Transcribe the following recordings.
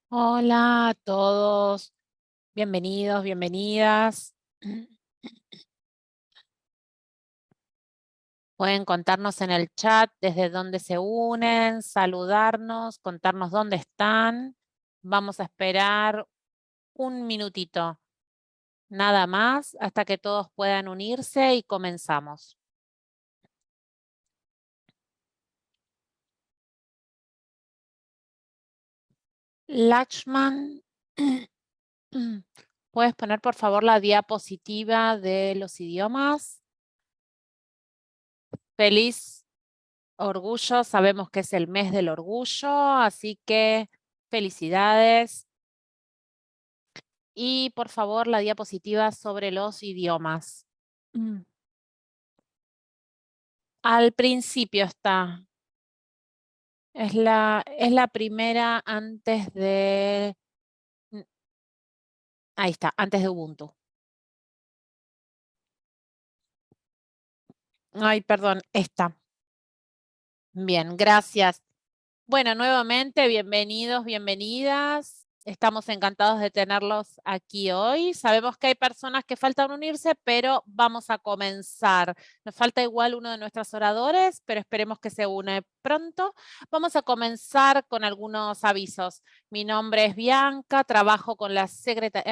Hola a todos, bienvenidos, bienvenidas. Pueden contarnos en el chat desde dónde se unen, saludarnos, contarnos dónde están. Vamos a esperar un minutito, nada más, hasta que todos puedan unirse y comenzamos. Lakshman, ¿puedes poner por favor la diapositiva de los idiomas? Feliz Orgullo, sabemos que es el mes del orgullo, así que felicidades. Y por favor, la diapositiva sobre los idiomas. Al principio está. Es la primera antes de... Ahí está, antes de Ubuntu. Ay, perdón, esta. Bien, gracias. Bueno, nuevamente, bienvenidos, bienvenidas. Estamos encantados de tenerlos aquí hoy. Sabemos que hay personas que faltan unirse, pero vamos a comenzar. Nos falta igual uno de nuestros oradores, pero esperemos que se une pronto. Vamos a comenzar con algunos avisos. Mi nombre es Bianca, trabajo con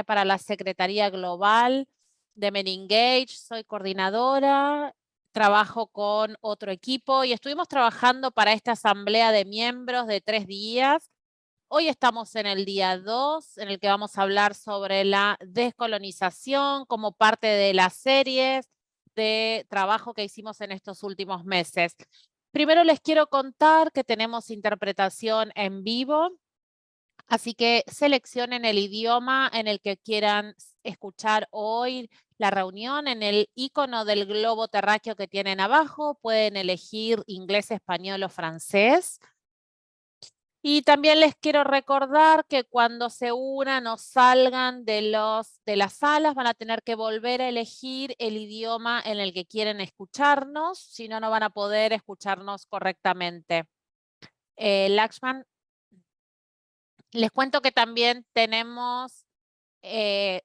para la Secretaría Global de Menengage, soy coordinadora. Trabajo con otro equipo y estuvimos trabajando para esta asamblea de miembros de 3 días. Hoy estamos en el día 2, en el que vamos a hablar sobre la descolonización como parte de las series de trabajo que hicimos en estos últimos meses. Primero les quiero contar que tenemos interpretación en vivo. Así que seleccionen el idioma en el que quieran escuchar hoy la reunión. En el icono del globo terráqueo que tienen abajo pueden elegir inglés, español o francés. Y también les quiero recordar que cuando se unan o salgan de las salas van a tener que volver a elegir el idioma en el que quieren escucharnos, si no, no van a poder escucharnos correctamente. Lakshman, les cuento que también tenemos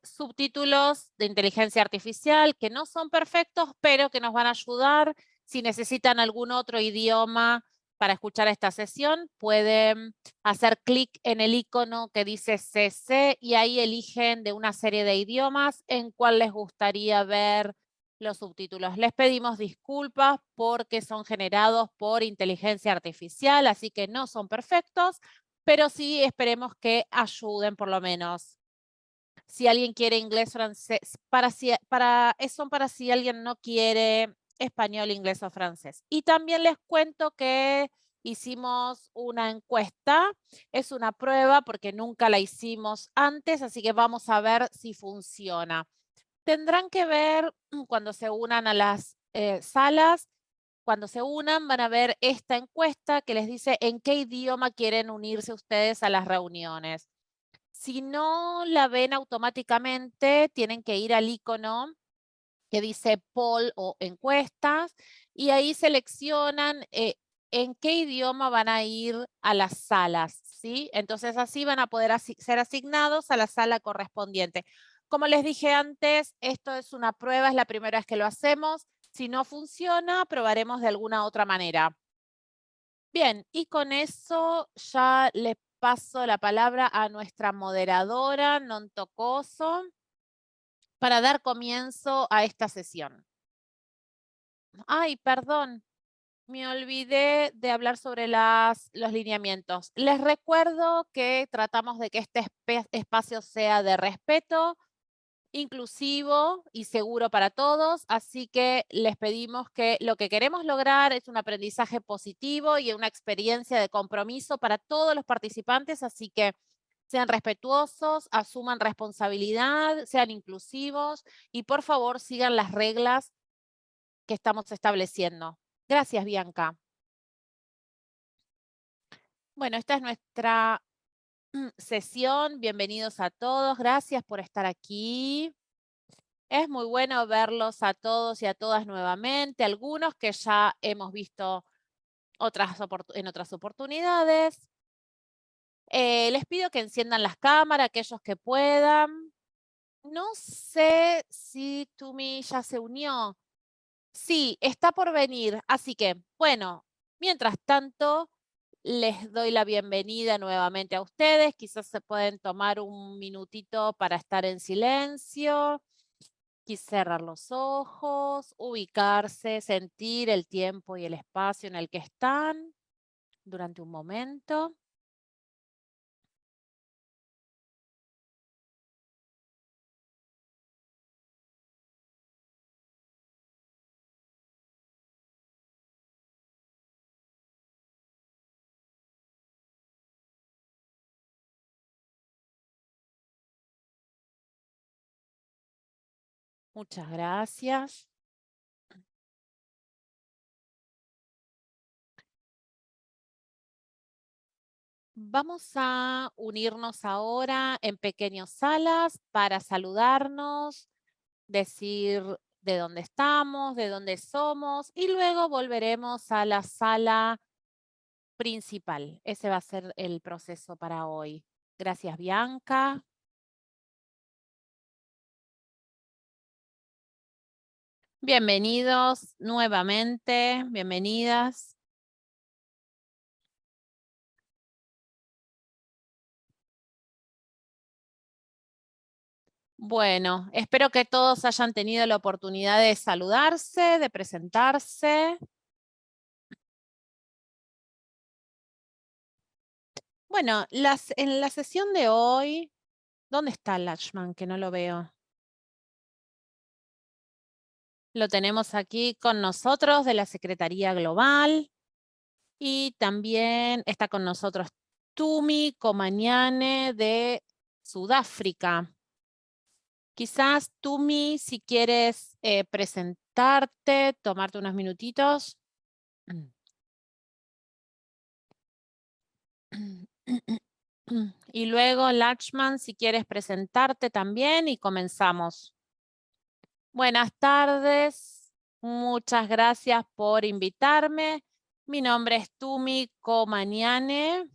subtítulos de inteligencia artificial que no son perfectos, pero que nos van a ayudar. Si necesitan algún otro idioma para escuchar esta sesión, pueden hacer clic en el icono que dice CC y ahí eligen de una serie de idiomas en cuál les gustaría ver los subtítulos. Les pedimos disculpas porque son generados por inteligencia artificial, así que no son perfectos, pero sí esperemos que ayuden por lo menos. Si alguien quiere inglés, francés, son para si alguien no quiere español, inglés o francés. Y también les cuento que hicimos una encuesta. Es una prueba porque nunca la hicimos antes, así que vamos a ver si funciona. Tendrán que ver cuando se unan a las salas. Cuando se unan van a ver esta encuesta que les dice en qué idioma quieren unirse ustedes a las reuniones. Si no la ven automáticamente, tienen que ir al icono que dice poll o encuestas y ahí seleccionan en qué idioma van a ir a las salas, ¿sí? Entonces así van a poder ser asignados a la sala correspondiente. Como les dije antes, esto es una prueba, es la primera vez que lo hacemos. Si no funciona, probaremos de alguna otra manera. Bien, y con eso ya le paso la palabra a nuestra moderadora, Non Tocoso, para dar comienzo a esta sesión. Ay, perdón, me olvidé de hablar sobre los lineamientos. Les recuerdo que tratamos de que este espacio sea de respeto, inclusivo y seguro para todos, así que les pedimos que lo que queremos lograr es un aprendizaje positivo y una experiencia de compromiso para todos los participantes, así que sean respetuosos, asuman responsabilidad, sean inclusivos y por favor sigan las reglas que estamos estableciendo. Gracias, Bianca. Bueno, esta es nuestra sesión. Bienvenidos a todos. Gracias por estar aquí. Es muy bueno verlos a todos y a todas nuevamente, algunos que ya hemos visto en otras oportunidades. Les pido que enciendan las cámaras, aquellos que puedan. No sé si Tumi ya se unió. Sí, está por venir. Así que, bueno, mientras tanto, les doy la bienvenida nuevamente a ustedes. Quizás se pueden tomar un minutito para estar en silencio. Quizás cerrar los ojos, ubicarse, sentir el tiempo y el espacio en el que están durante un momento. Muchas gracias. Vamos a unirnos ahora en pequeñas salas para saludarnos, decir de dónde estamos, de dónde somos y luego volveremos a la sala principal. Ese va a ser el proceso para hoy. Gracias, Bianca. Bienvenidos nuevamente, bienvenidas. Bueno, espero que todos hayan tenido la oportunidad de saludarse, de presentarse. Bueno, en la sesión de hoy, ¿dónde está Lakshman? Que no lo veo. Lo tenemos aquí con nosotros de la Secretaría Global y también está con nosotros Tumi Komanyane de Sudáfrica. Quizás Tumi, si quieres presentarte, tomarte unos minutitos. Y luego, Lakshman, si quieres presentarte también y comenzamos. Buenas tardes, muchas gracias por invitarme. Mi nombre es Tumi Komanyane.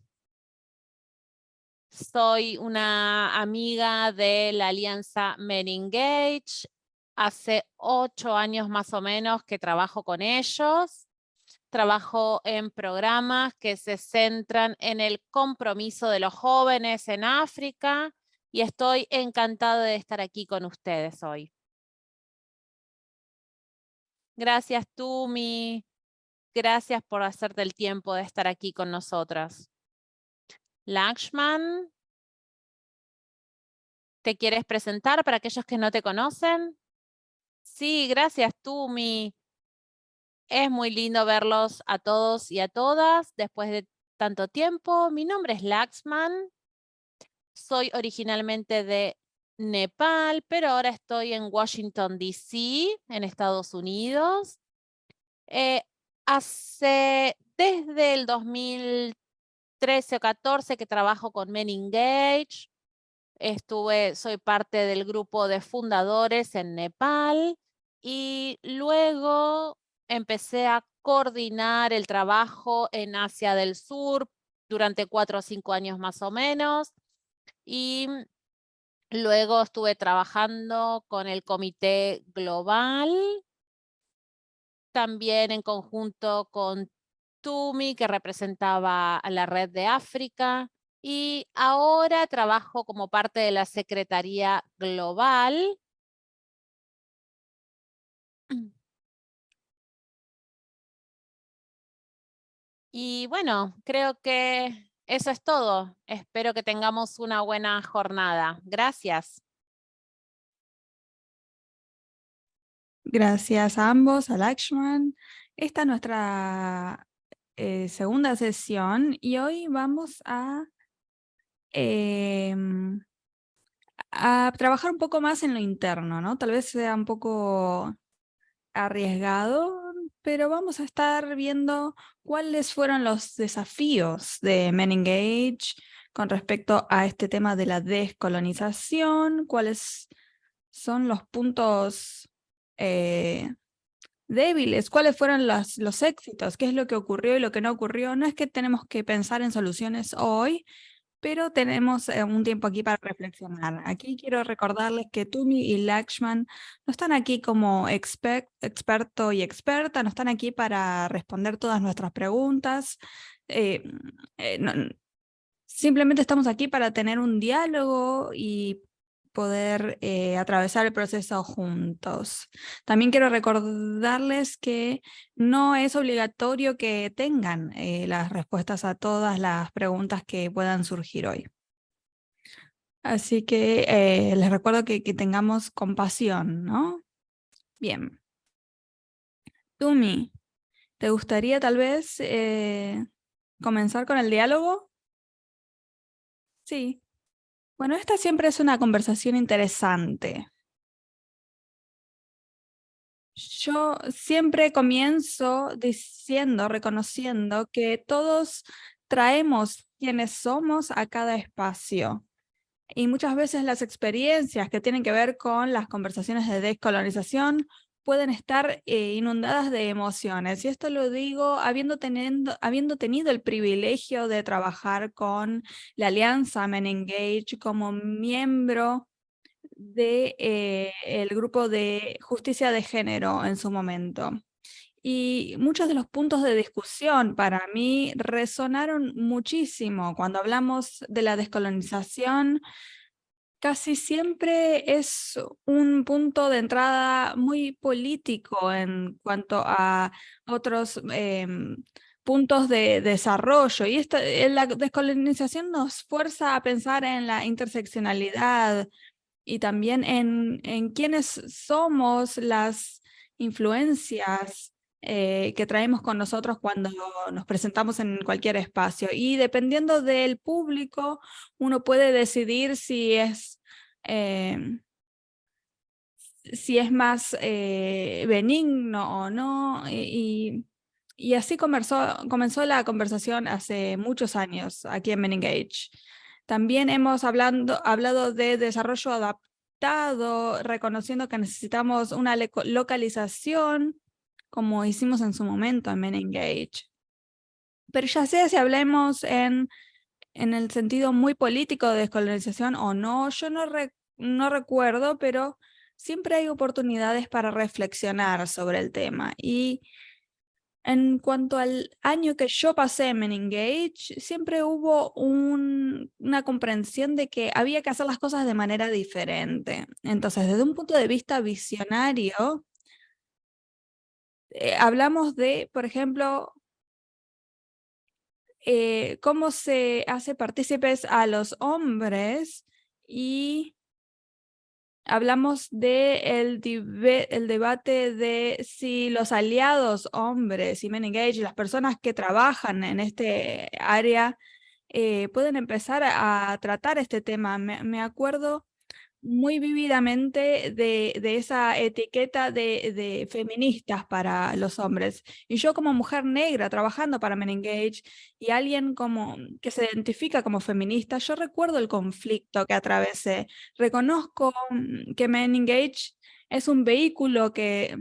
Soy una amiga de la alianza Men Engage. Hace 8 años más o menos que trabajo con ellos. Trabajo en programas que se centran en el compromiso de los jóvenes en África y estoy encantada de estar aquí con ustedes hoy. Gracias, Tumi. Gracias por hacerte el tiempo de estar aquí con nosotras. Lakshman, ¿te quieres presentar para aquellos que no te conocen? Sí, gracias, Tumi. Es muy lindo verlos a todos y a todas después de tanto tiempo. Mi nombre es Lakshman. Soy originalmente de Nepal, pero ahora estoy en Washington, D.C., en Estados Unidos. Desde el 2013 o 14 que trabajo con Men Engage. Soy parte del grupo de fundadores en Nepal y luego empecé a coordinar el trabajo en Asia del Sur durante 4 o 5 años más o menos. Y luego estuve trabajando con el Comité Global, también en conjunto con Tumi, que representaba a la Red de África, y ahora trabajo como parte de la Secretaría Global. Y bueno, creo que eso es todo. Espero que tengamos una buena jornada. Gracias. Gracias a ambos, a Lakshman. Esta es nuestra segunda sesión y hoy vamos a trabajar un poco más en lo interno, ¿no? Tal vez sea un poco arriesgado, pero vamos a estar viendo cuáles fueron los desafíos de Men Engage con respecto a este tema de la descolonización, cuáles son los puntos débiles, cuáles fueron los éxitos, qué es lo que ocurrió y lo que no ocurrió. No es que tenemos que pensar en soluciones hoy, pero tenemos un tiempo aquí para reflexionar. Aquí quiero recordarles que Tumi y Lakshman no están aquí como experto y experta, no están aquí para responder todas nuestras preguntas. Eh, Simplemente estamos aquí para tener un diálogo y poder atravesar el proceso juntos. También quiero recordarles que no es obligatorio que tengan las respuestas a todas las preguntas que puedan surgir hoy. Así que les recuerdo que tengamos compasión, ¿no? Bien. Tumi, ¿te gustaría tal vez comenzar con el diálogo? Sí. Bueno, esta siempre es una conversación interesante. Yo siempre comienzo diciendo, reconociendo que todos traemos quienes somos a cada espacio. Y muchas veces las experiencias que tienen que ver con las conversaciones de descolonización pueden estar inundadas de emociones. Y esto lo digo habiendo tenido el privilegio de trabajar con la Alianza Men Engage como miembro el grupo de justicia de género en su momento. Y muchos de los puntos de discusión para mí resonaron muchísimo. Cuando hablamos de la descolonización, casi siempre es un punto de entrada muy político en cuanto a otros puntos de desarrollo. Y la descolonización nos fuerza a pensar en la interseccionalidad, y también en quiénes somos, las influencias que traemos con nosotros cuando nos presentamos en cualquier espacio. Y dependiendo del público, uno puede decidir eh, si es más benigno o no. Y así comenzó la conversación hace muchos años aquí en Men Engage. También hemos hablado de desarrollo adaptado, reconociendo que necesitamos una localización, como hicimos en su momento en Men Engage. Pero ya sea si hablemos en el sentido muy político de descolonización o no, yo no recuerdo, pero siempre hay oportunidades para reflexionar sobre el tema. Y en cuanto al año que yo pasé en Men Engage, siempre hubo una comprensión de que había que hacer las cosas de manera diferente. Entonces, desde un punto de vista visionario, hablamos de, por ejemplo, cómo se hace partícipes a los hombres, y hablamos de el debate de si los aliados hombres y Men Engage, las personas que trabajan en este área, pueden empezar a tratar este tema. Me acuerdo muy vívidamente de esa etiqueta de feministas para los hombres. Y yo como mujer negra trabajando para Men Engage y alguien que se identifica como feminista, yo recuerdo el conflicto que atravesé. Reconozco que Men Engage es un vehículo que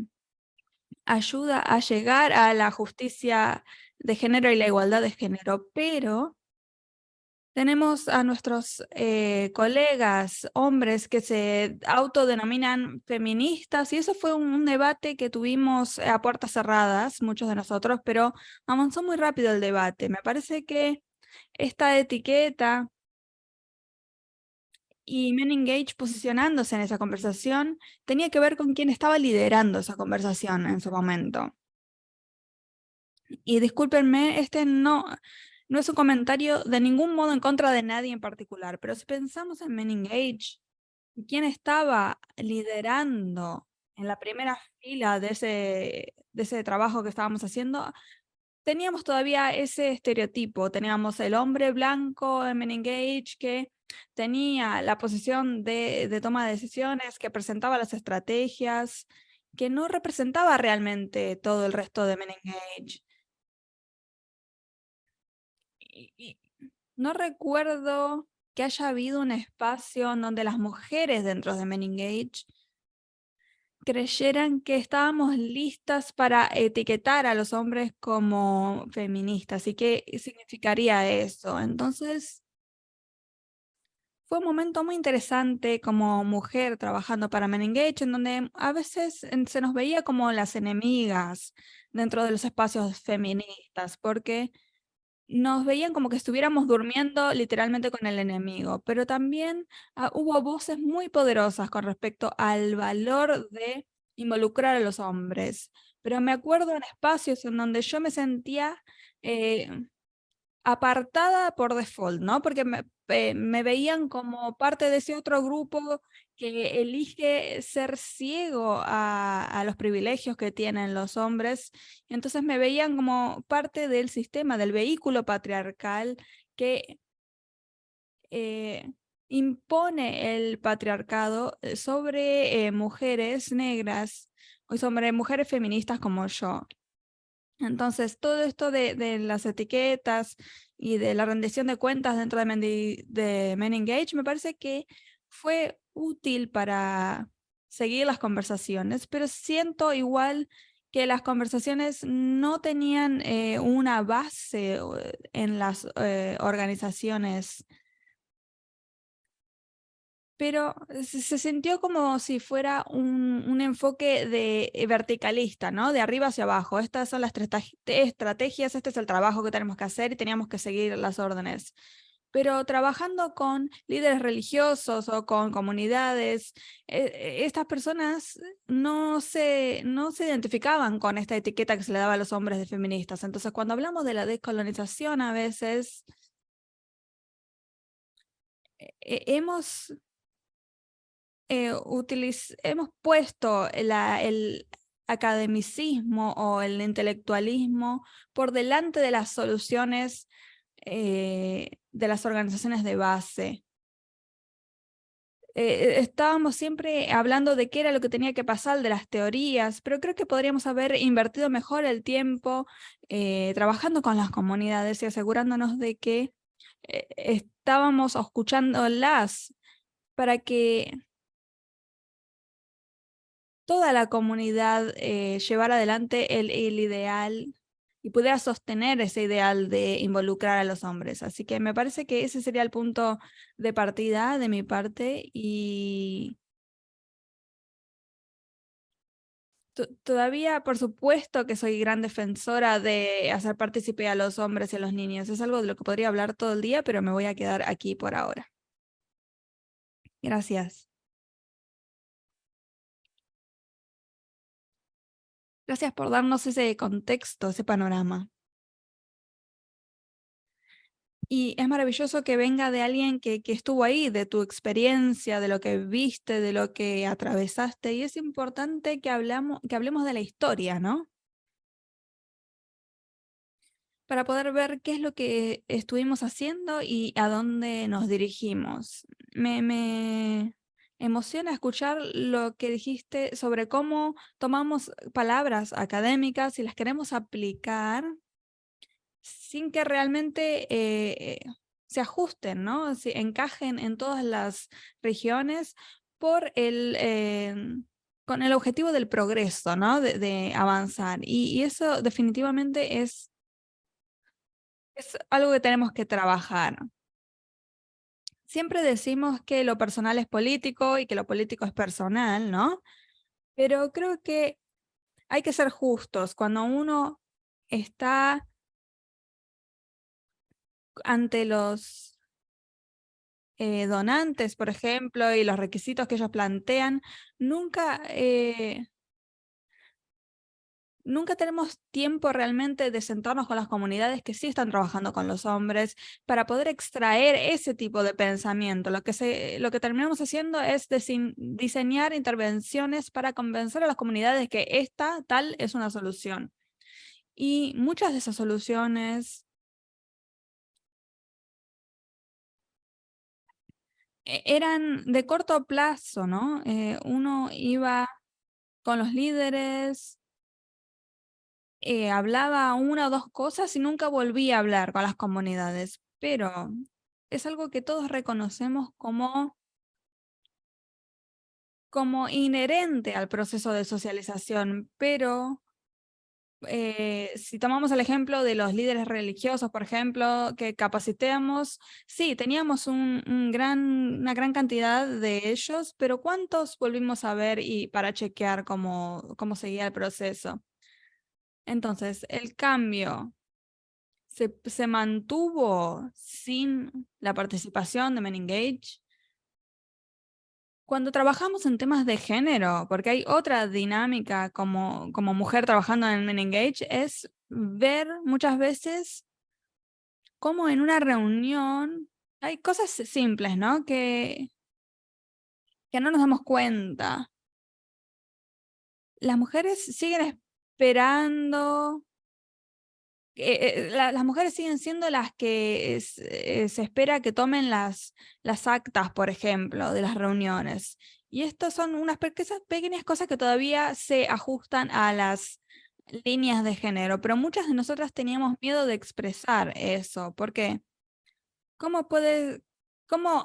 ayuda a llegar a la justicia de género y la igualdad de género, pero tenemos a nuestros colegas hombres que se autodenominan feministas, y eso fue un debate que tuvimos a puertas cerradas, muchos de nosotros, pero avanzó muy rápido el debate. Me parece que esta etiqueta y Men Engage posicionándose en esa conversación tenía que ver con quién estaba liderando esa conversación en su momento. Y discúlpenme, no es un comentario de ningún modo en contra de nadie en particular, pero si pensamos en Men Engage, quién estaba liderando en la primera fila de ese trabajo que estábamos haciendo, teníamos todavía ese estereotipo. Teníamos el hombre blanco en Men Engage que tenía la posición de toma de decisiones, que presentaba las estrategias, que no representaba realmente todo el resto de Men Engage. Y no recuerdo que haya habido un espacio en donde las mujeres dentro de Men Engage creyeran que estábamos listas para etiquetar a los hombres como feministas. ¿Y qué significaría eso? Entonces, fue un momento muy interesante como mujer trabajando para Men Engage, en donde a veces se nos veía como las enemigas dentro de los espacios feministas, porque nos veían como que estuviéramos durmiendo literalmente con el enemigo, pero también hubo voces muy poderosas con respecto al valor de involucrar a los hombres. Pero me acuerdo en espacios en donde yo me sentía apartada por default, ¿no? Porque me veían como parte de ese otro grupo que elige ser ciego a los privilegios que tienen los hombres. Entonces me veían como parte del sistema, del vehículo patriarcal que impone el patriarcado sobre mujeres negras o sobre mujeres feministas como yo. Entonces, todo esto de las etiquetas y de la rendición de cuentas dentro de Men Engage me parece que fue útil para seguir las conversaciones, pero siento igual que las conversaciones no tenían una base en las organizaciones, pero se sintió como si fuera un enfoque verticalista, ¿no? De arriba hacia abajo. Estas son las estrategias, este es el trabajo que tenemos que hacer y teníamos que seguir las órdenes. Pero trabajando con líderes religiosos o con comunidades, estas personas no se identificaban con esta etiqueta que se le daba a los hombres de feministas. Entonces, cuando hablamos de la descolonización, a veces hemos hemos puesto el academicismo o el intelectualismo por delante de las soluciones de las organizaciones de base. Estábamos siempre hablando de qué era lo que tenía que pasar, de las teorías, pero creo que podríamos haber invertido mejor el tiempo trabajando con las comunidades y asegurándonos de que estábamos escuchándolas para que toda la comunidad llevar adelante el ideal y pudiera sostener ese ideal de involucrar a los hombres. Así que me parece que ese sería el punto de partida de mi parte y todavía, por supuesto, que soy gran defensora de hacer partícipe a los hombres y a los niños. Es algo de lo que podría hablar todo el día, pero me voy a quedar aquí por ahora. Gracias. Gracias por darnos ese contexto, ese panorama. Y es maravilloso que venga de alguien que estuvo ahí, de tu experiencia, de lo que viste, de lo que atravesaste. Y es importante que hablemos de la historia, ¿no? Para poder ver qué es lo que estuvimos haciendo y a dónde nos dirigimos. Me emociona escuchar lo que dijiste sobre cómo tomamos palabras académicas y las queremos aplicar sin que realmente se ajusten, ¿no? Se encajen en todas las regiones con el objetivo del progreso, ¿no? De avanzar. Y eso definitivamente es algo que tenemos que trabajar. Siempre decimos que lo personal es político y que lo político es personal, ¿no? Pero creo que hay que ser justos. Cuando uno está ante los donantes, por ejemplo, y los requisitos que ellos plantean, nunca tenemos tiempo realmente de sentarnos con las comunidades que sí están trabajando con los hombres para poder extraer ese tipo de pensamiento. Lo que terminamos haciendo es diseñar intervenciones para convencer a las comunidades que esta tal es una solución. Y muchas de esas soluciones eran de corto plazo, ¿no? Uno iba con los líderes, hablaba una o dos cosas y nunca volví a hablar con las comunidades, pero es algo que todos reconocemos como inherente al proceso de socialización, pero si tomamos el ejemplo de los líderes religiosos, por ejemplo, que capacitemos, sí, teníamos una gran cantidad de ellos, pero ¿cuántos volvimos a ver y para chequear cómo seguía el proceso? Entonces, el cambio se mantuvo sin la participación de Men Engage. Cuando trabajamos en temas de género, porque hay otra dinámica como mujer trabajando en Men Engage, es ver muchas veces cómo en una reunión hay cosas simples, ¿no? Que no nos damos cuenta. Las mujeres siguen esperando. Las mujeres siguen siendo las que se espera que tomen las actas, por ejemplo, de las reuniones. Y estas son unas pequeñas cosas que todavía se ajustan a las líneas de género, pero muchas de nosotras teníamos miedo de expresar eso. ¿Por qué? ¿Cómo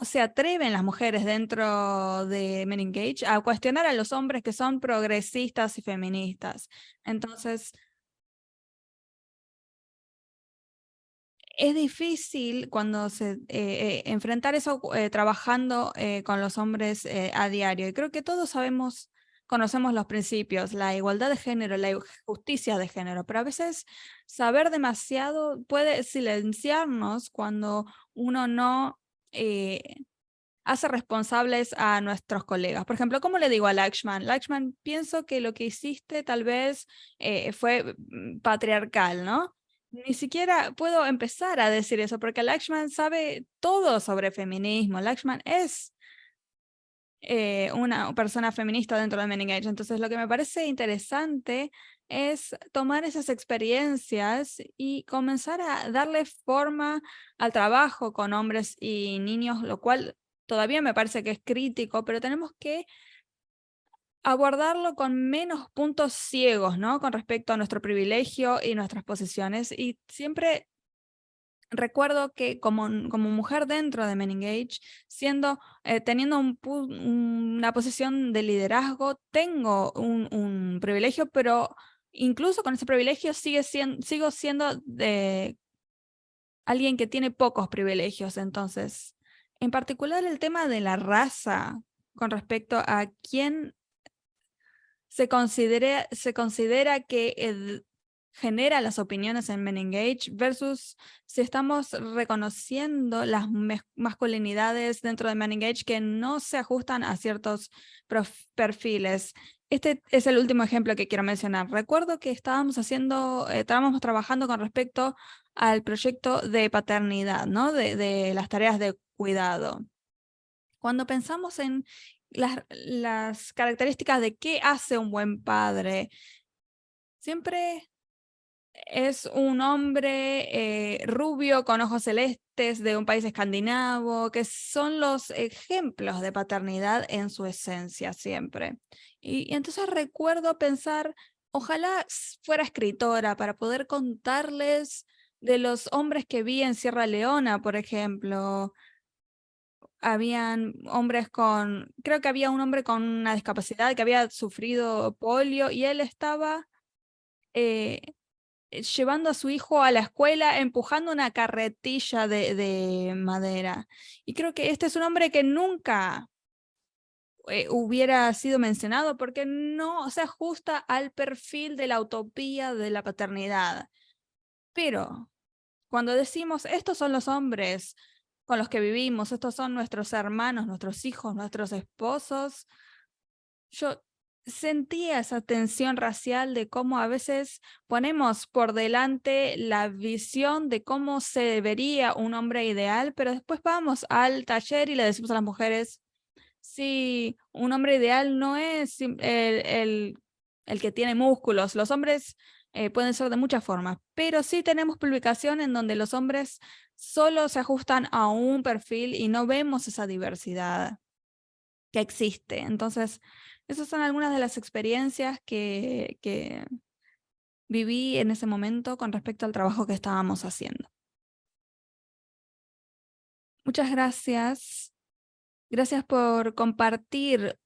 se atreven las mujeres dentro de Men Engage a cuestionar a los hombres que son progresistas y feministas? Entonces, es difícil cuando enfrentar eso trabajando con los hombres a diario. Y creo que todos conocemos los principios, la igualdad de género, la justicia de género, pero a veces saber demasiado puede silenciarnos cuando uno no hace responsables a nuestros colegas. Por ejemplo, ¿cómo le digo a Lakshman? Lakshman, pienso que lo que hiciste tal vez fue patriarcal, ¿no? Ni siquiera puedo empezar a decir eso porque Lakshman sabe todo sobre feminismo. Lakshman es una persona feminista dentro de Men Engage. Entonces, lo que me parece interesante es tomar esas experiencias y comenzar a darle forma al trabajo con hombres y niños, lo cual todavía me parece que es crítico, pero tenemos que abordarlo con menos puntos ciegos, ¿no? Con respecto a nuestro privilegio y nuestras posiciones. Y siempre recuerdo que como mujer dentro de Men Engage, teniendo una posición de liderazgo, tengo un privilegio, pero incluso con ese privilegio sigo siendo de alguien que tiene pocos privilegios. Entonces, en particular el tema de la raza con respecto a quién se considera que genera las opiniones en Men Engage versus si estamos reconociendo las masculinidades dentro de Men Engage que no se ajustan a ciertos perfiles. Este es el último ejemplo que quiero mencionar. Recuerdo que estábamos trabajando con respecto al proyecto de paternidad, ¿no? De las tareas de cuidado. Cuando pensamos en las características de qué hace un buen padre, siempre es un hombre rubio con ojos celestes de un país escandinavo, que son los ejemplos de paternidad en su esencia siempre. Y entonces recuerdo pensar, ojalá fuera escritora para poder contarles de los hombres que vi en Sierra Leona, por ejemplo. Creo que había un hombre con una discapacidad que había sufrido polio y él estaba llevando a su hijo a la escuela, empujando una carretilla de madera. Y creo que este es un hombre que nunca hubiera sido mencionado porque no se ajusta al perfil de la utopía de la paternidad. Pero cuando decimos, estos son los hombres con los que vivimos, estos son nuestros hermanos, nuestros hijos, nuestros esposos, yo sentía esa tensión racial de cómo a veces ponemos por delante la visión de cómo se debería un hombre ideal, pero después vamos al taller y le decimos a las mujeres, sí, un hombre ideal no es el que tiene músculos. Los hombres pueden ser de muchas formas, pero sí tenemos publicación en donde los hombres solo se ajustan a un perfil y no vemos esa diversidad que existe. Entonces, esas son algunas de las experiencias que viví en ese momento con respecto al trabajo que estábamos haciendo. Muchas gracias. Gracias por compartir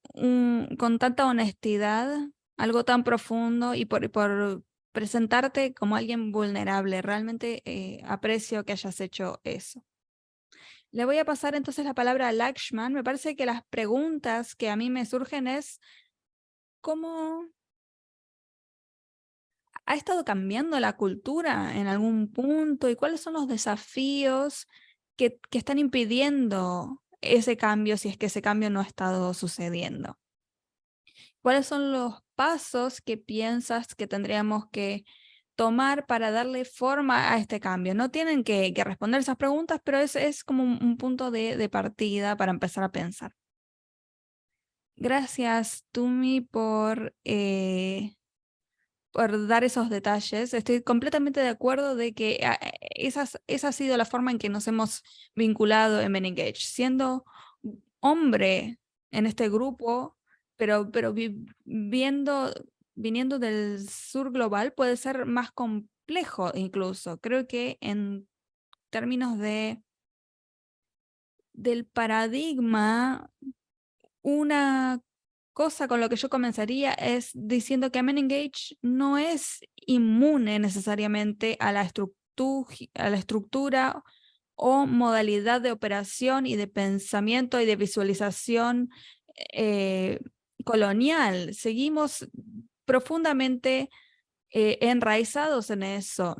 con tanta honestidad algo tan profundo y por presentarte como alguien vulnerable. Realmente aprecio que hayas hecho eso. Le voy a pasar entonces la palabra a Lakshman. Me parece que las preguntas que a mí me surgen es cómo ha estado cambiando la cultura en algún punto y cuáles son los desafíos que están impidiendo ese cambio si es que ese cambio no ha estado sucediendo. ¿Cuáles son los pasos que piensas que tendríamos que tomar para darle forma a este cambio? No tienen que responder esas preguntas, pero es como un punto de partida para empezar a pensar. Gracias, Tumi, por dar esos detalles. Estoy completamente de acuerdo de que esa ha sido la forma en que nos hemos vinculado en Men Engage, siendo hombre en este grupo, pero viniendo del sur global puede ser más complejo incluso. Creo que en términos del paradigma, una cosa con lo que yo comenzaría es diciendo que Men Engage no es inmune necesariamente a la estructura o modalidad de operación y de pensamiento y de visualización colonial. Seguimos profundamente enraizados en eso.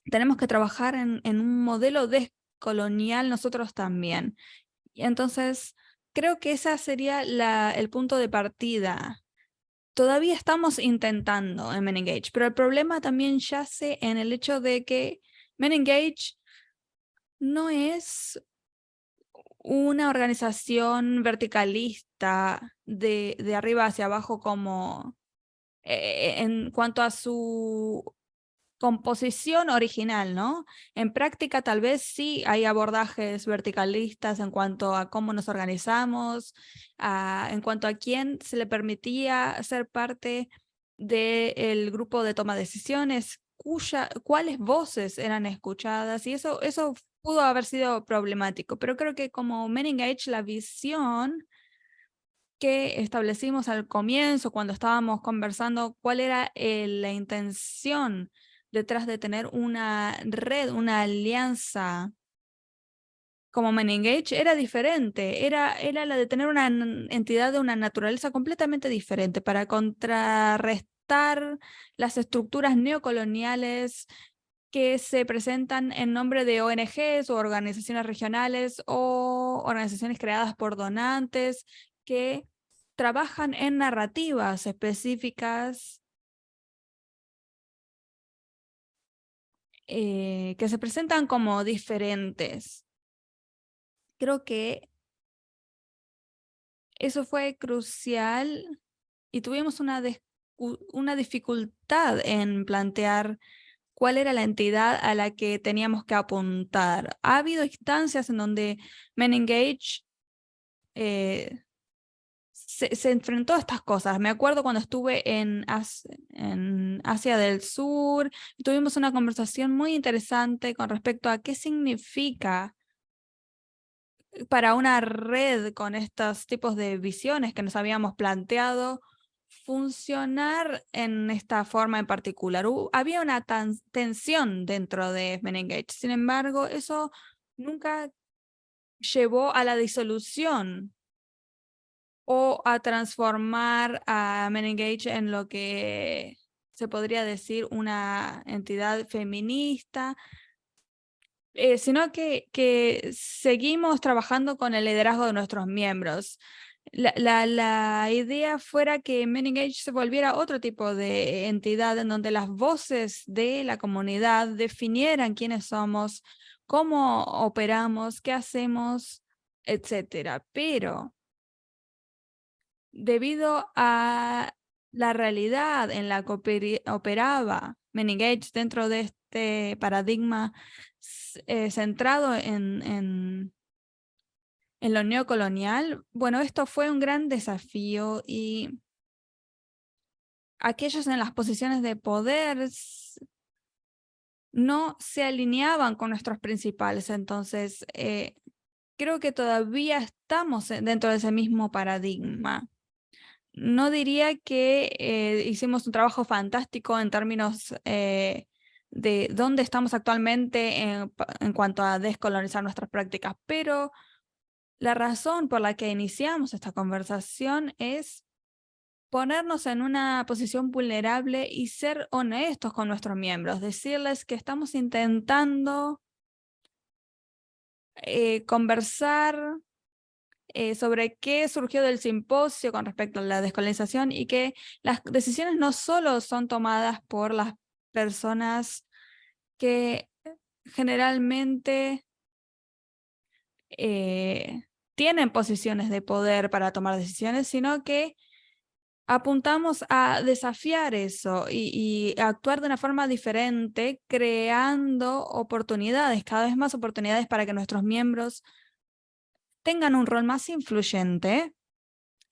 Tenemos que trabajar en un modelo descolonial nosotros también. Y entonces, creo que ese sería el punto de partida. Todavía estamos intentando en Men Engage, pero el problema también yace en el hecho de que Men Engage no es una organización verticalista de arriba hacia abajo como en cuanto a su composición original, ¿no? En práctica tal vez sí hay abordajes verticalistas en cuanto a cómo nos organizamos, en cuanto a quién se le permitía ser parte del grupo de toma de decisiones, cuáles voces eran escuchadas, y eso pudo haber sido problemático, pero creo que como Men Engage, la visión que establecimos al comienzo cuando estábamos conversando cuál era la intención detrás de tener una red, una alianza como Men Engage, era diferente, era la de tener una entidad de una naturaleza completamente diferente para contrarrestar las estructuras neocoloniales que se presentan en nombre de ONGs o organizaciones regionales o organizaciones creadas por donantes que trabajan en narrativas específicas que se presentan como diferentes. Creo que eso fue crucial y tuvimos una dificultad en plantear cuál era la entidad a la que teníamos que apuntar. Ha habido instancias en donde Men Engage se enfrentó a estas cosas. Me acuerdo cuando estuve en Asia del Sur, tuvimos una conversación muy interesante con respecto a qué significa para una red con estos tipos de visiones que nos habíamos planteado funcionar en esta forma en particular. Había una tensión dentro de Men Engage. Sin embargo, eso nunca llevó a la disolución o a transformar a Men Engage en lo que se podría decir una entidad feminista, sino que seguimos trabajando con el liderazgo de nuestros miembros. La idea fuera que Men Engage se volviera otro tipo de entidad en donde las voces de la comunidad definieran quiénes somos, cómo operamos, qué hacemos, etcétera. Pero debido a la realidad en la que operaba Men Engage dentro de este paradigma centrado en lo neocolonial, bueno, esto fue un gran desafío y aquellos en las posiciones de poder no se alineaban con nuestros principales. Entonces, creo que todavía estamos dentro de ese mismo paradigma. no diría que hicimos un trabajo fantástico en términos de dónde estamos actualmente en cuanto a descolonizar nuestras prácticas, pero la razón por la que iniciamos esta conversación es ponernos en una posición vulnerable y ser honestos con nuestros miembros, decirles que estamos intentando conversar sobre qué surgió del simposio con respecto a la descolonización y que las decisiones no solo son tomadas por las personas que generalmente tienen posiciones de poder para tomar decisiones, sino que apuntamos a desafiar eso y actuar de una forma diferente, creando oportunidades, cada vez más oportunidades para que nuestros miembros tengan un rol más influyente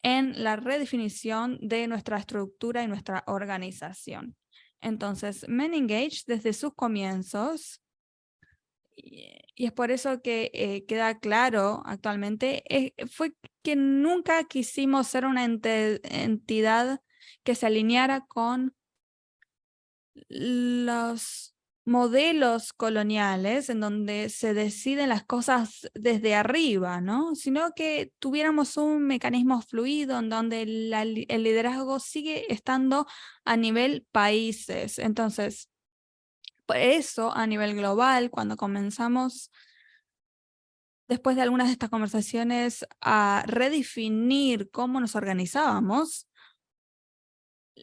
en la redefinición de nuestra estructura y nuestra organización. Entonces, Men Engage desde sus comienzos, y es por eso que queda claro actualmente, fue que nunca quisimos ser una entidad que se alineara con los modelos coloniales en donde se deciden las cosas desde arriba, ¿no? Sino que tuviéramos un mecanismo fluido en donde el liderazgo sigue estando a nivel países. Entonces, por eso a nivel global, cuando comenzamos, después de algunas de estas conversaciones, a redefinir cómo nos organizábamos,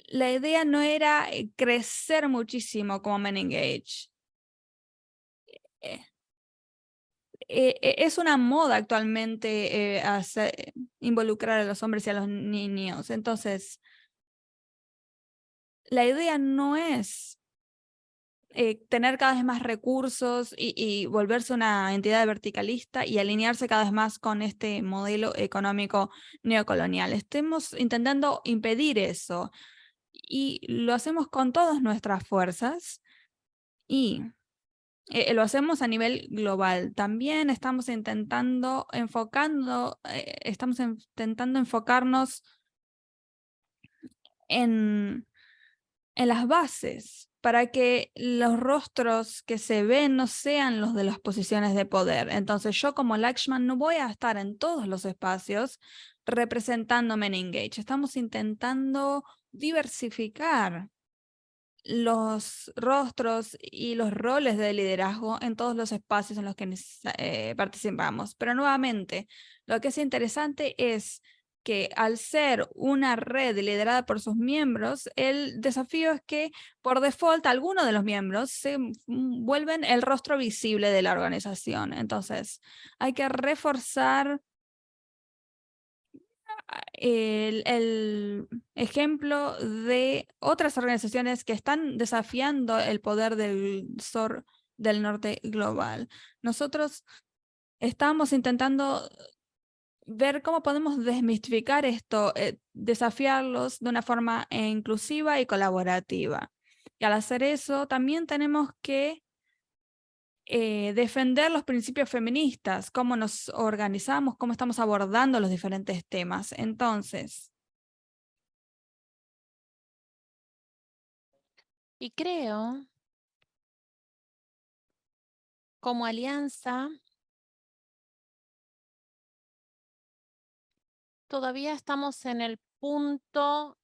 la idea no era crecer muchísimo como Men Engage. Es una moda actualmente involucrar a los hombres y a los niños. Entonces, la idea no es tener cada vez más recursos y volverse una entidad verticalista y alinearse cada vez más con este modelo económico neocolonial. Estamos intentando impedir eso y lo hacemos con todas nuestras fuerzas y lo hacemos a nivel global. También estamos intentando enfocarnos en las bases para que los rostros que se ven no sean los de las posiciones de poder. Entonces yo como Lakshman no voy a estar en todos los espacios representando Men Engage. Estamos intentando diversificar los rostros y los roles de liderazgo en todos los espacios en los que participamos. Pero nuevamente, lo que es interesante es que al ser una red liderada por sus miembros, el desafío es que por default algunos de los miembros se vuelven el rostro visible de la organización. Entonces, hay que reforzar el ejemplo de otras organizaciones que están desafiando el poder del sur del norte global. Nosotros estamos intentando ver cómo podemos desmistificar esto, desafiarlos de una forma inclusiva y colaborativa. Y al hacer eso, también tenemos que defender los principios feministas, cómo nos organizamos, cómo estamos abordando los diferentes temas. Entonces, Y creo, como alianza, todavía estamos en el punto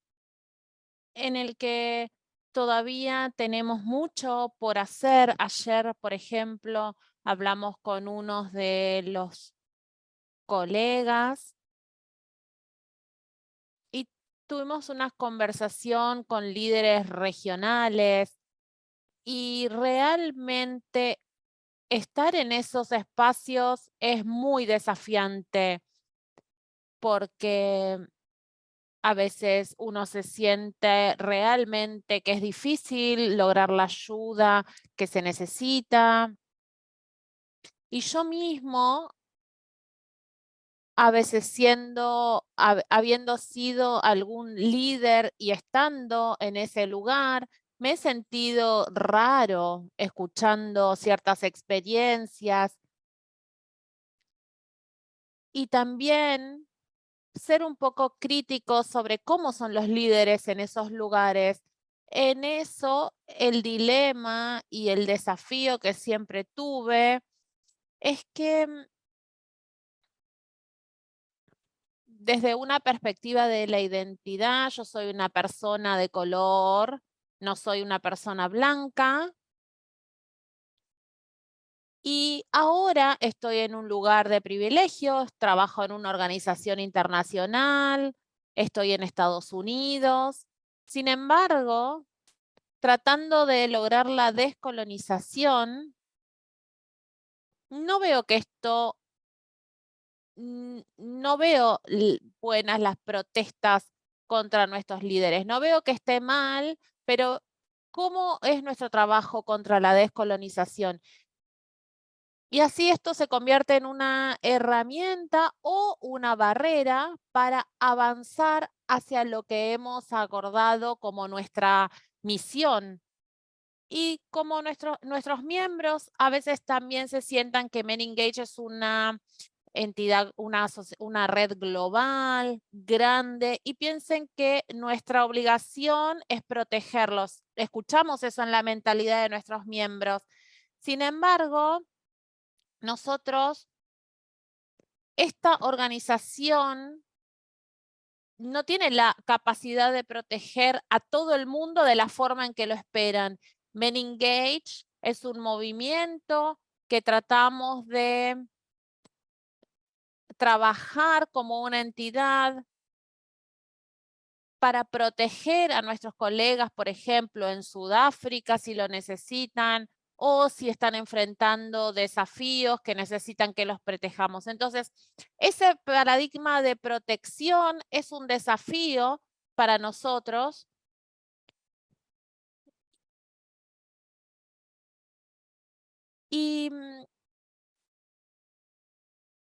en el que todavía tenemos mucho por hacer. Ayer, por ejemplo, hablamos con unos de los colegas y tuvimos una conversación con líderes regionales y realmente estar en esos espacios es muy desafiante porque a veces uno se siente realmente que es difícil lograr la ayuda que se necesita. Y yo mismo, a veces habiendo sido algún líder y estando en ese lugar, me he sentido raro escuchando ciertas experiencias. Y también ser un poco críticos sobre cómo son los líderes en esos lugares. En eso, el dilema y el desafío que siempre tuve es que desde una perspectiva de la identidad, yo soy una persona de color, no soy una persona blanca. Y ahora estoy en un lugar de privilegios, trabajo en una organización internacional, estoy en Estados Unidos. Sin embargo, tratando de lograr la descolonización, no veo que esto, no veo buenas las protestas contra nuestros líderes. No veo que esté mal, pero ¿cómo es nuestro trabajo contra la descolonización? Y así esto se convierte en una herramienta o una barrera para avanzar hacia lo que hemos acordado como nuestra misión. Y como nuestros miembros a veces también se sientan que Men Engage es una entidad, una red global, grande, y piensen que nuestra obligación es protegerlos. Escuchamos eso en la mentalidad de nuestros miembros. Sin embargo, nosotros, esta organización no tiene la capacidad de proteger a todo el mundo de la forma en que lo esperan. Men Engage es un movimiento que tratamos de trabajar como una entidad para proteger a nuestros colegas, por ejemplo, en Sudáfrica, si lo necesitan, o si están enfrentando desafíos que necesitan que los protejamos. Entonces, ese paradigma de protección es un desafío para nosotros. Y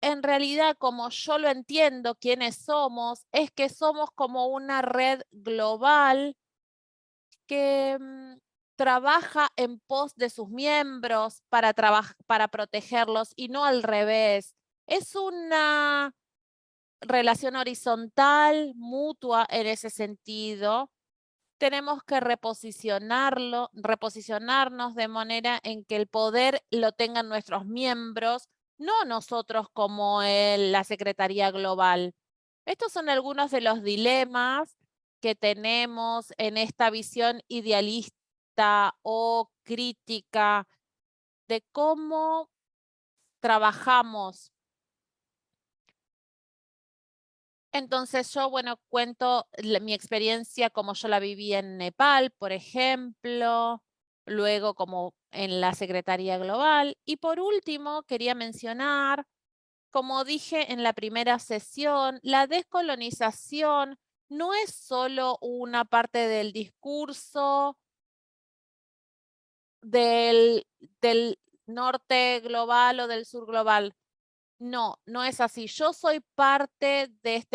en realidad, como yo lo entiendo, quiénes somos, es que somos como una red global que trabaja en pos de sus miembros para protegerlos y no al revés. Es una relación horizontal, mutua en ese sentido. Tenemos que reposicionarnos de manera en que el poder lo tengan nuestros miembros, no nosotros como la Secretaría Global. Estos son algunos de los dilemas que tenemos en esta visión idealista o crítica de cómo trabajamos. Entonces yo, bueno, cuento mi experiencia como yo la viví en Nepal, por ejemplo, luego como en la Secretaría Global. Y por último, quería mencionar, como dije en la primera sesión, la descolonización no es solo una parte del discurso del norte global o del sur global. No, no es así. Yo soy parte de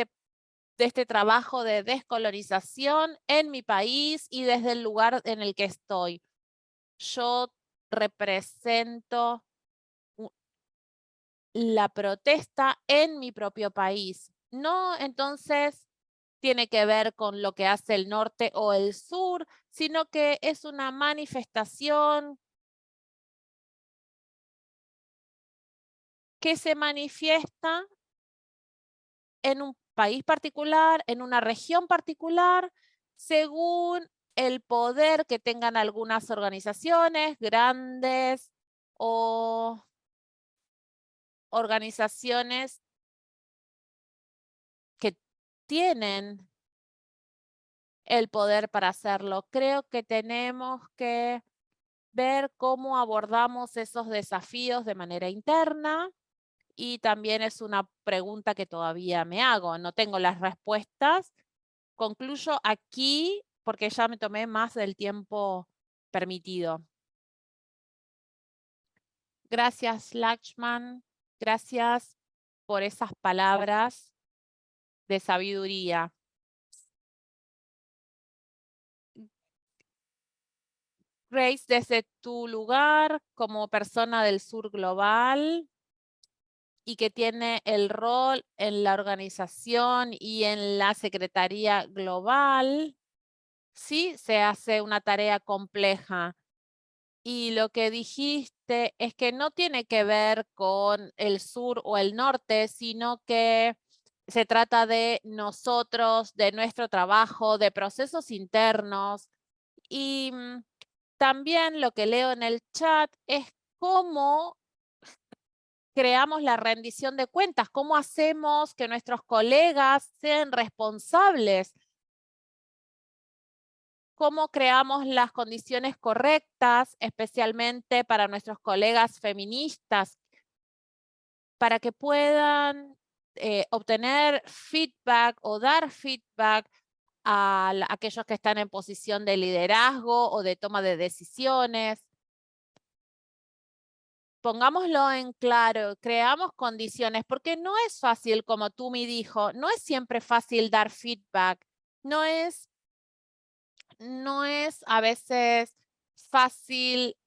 este trabajo de descolonización en mi país y desde el lugar en el que estoy. Yo represento la protesta en mi propio país. No, entonces, tiene que ver con lo que hace el norte o el sur, sino que es una manifestación que se manifiesta en un país particular, en una región particular, según el poder que tengan algunas organizaciones grandes o organizaciones que tienen el poder para hacerlo. Creo que tenemos que ver cómo abordamos esos desafíos de manera interna y también es una pregunta que todavía me hago. No tengo las respuestas. Concluyo aquí porque ya me tomé más del tiempo permitido. Gracias, Lakshman. Gracias por esas palabras de sabiduría. Grace, desde tu lugar como persona del sur global y que tiene el rol en la organización y en la Secretaría Global, sí se hace una tarea compleja. Y lo que dijiste es que no tiene que ver con el sur o el norte, sino que se trata de nosotros, de nuestro trabajo, de procesos internos. Y también lo que leo en el chat es cómo creamos la rendición de cuentas, cómo hacemos que nuestros colegas sean responsables, cómo creamos las condiciones correctas, especialmente para nuestros colegas feministas, para que puedan obtener feedback o dar feedback a aquellos que están en posición de liderazgo o de toma de decisiones. Pongámoslo en claro, creamos condiciones, porque no es fácil, como tú me dijo, no es siempre fácil dar feedback, no es a veces fácil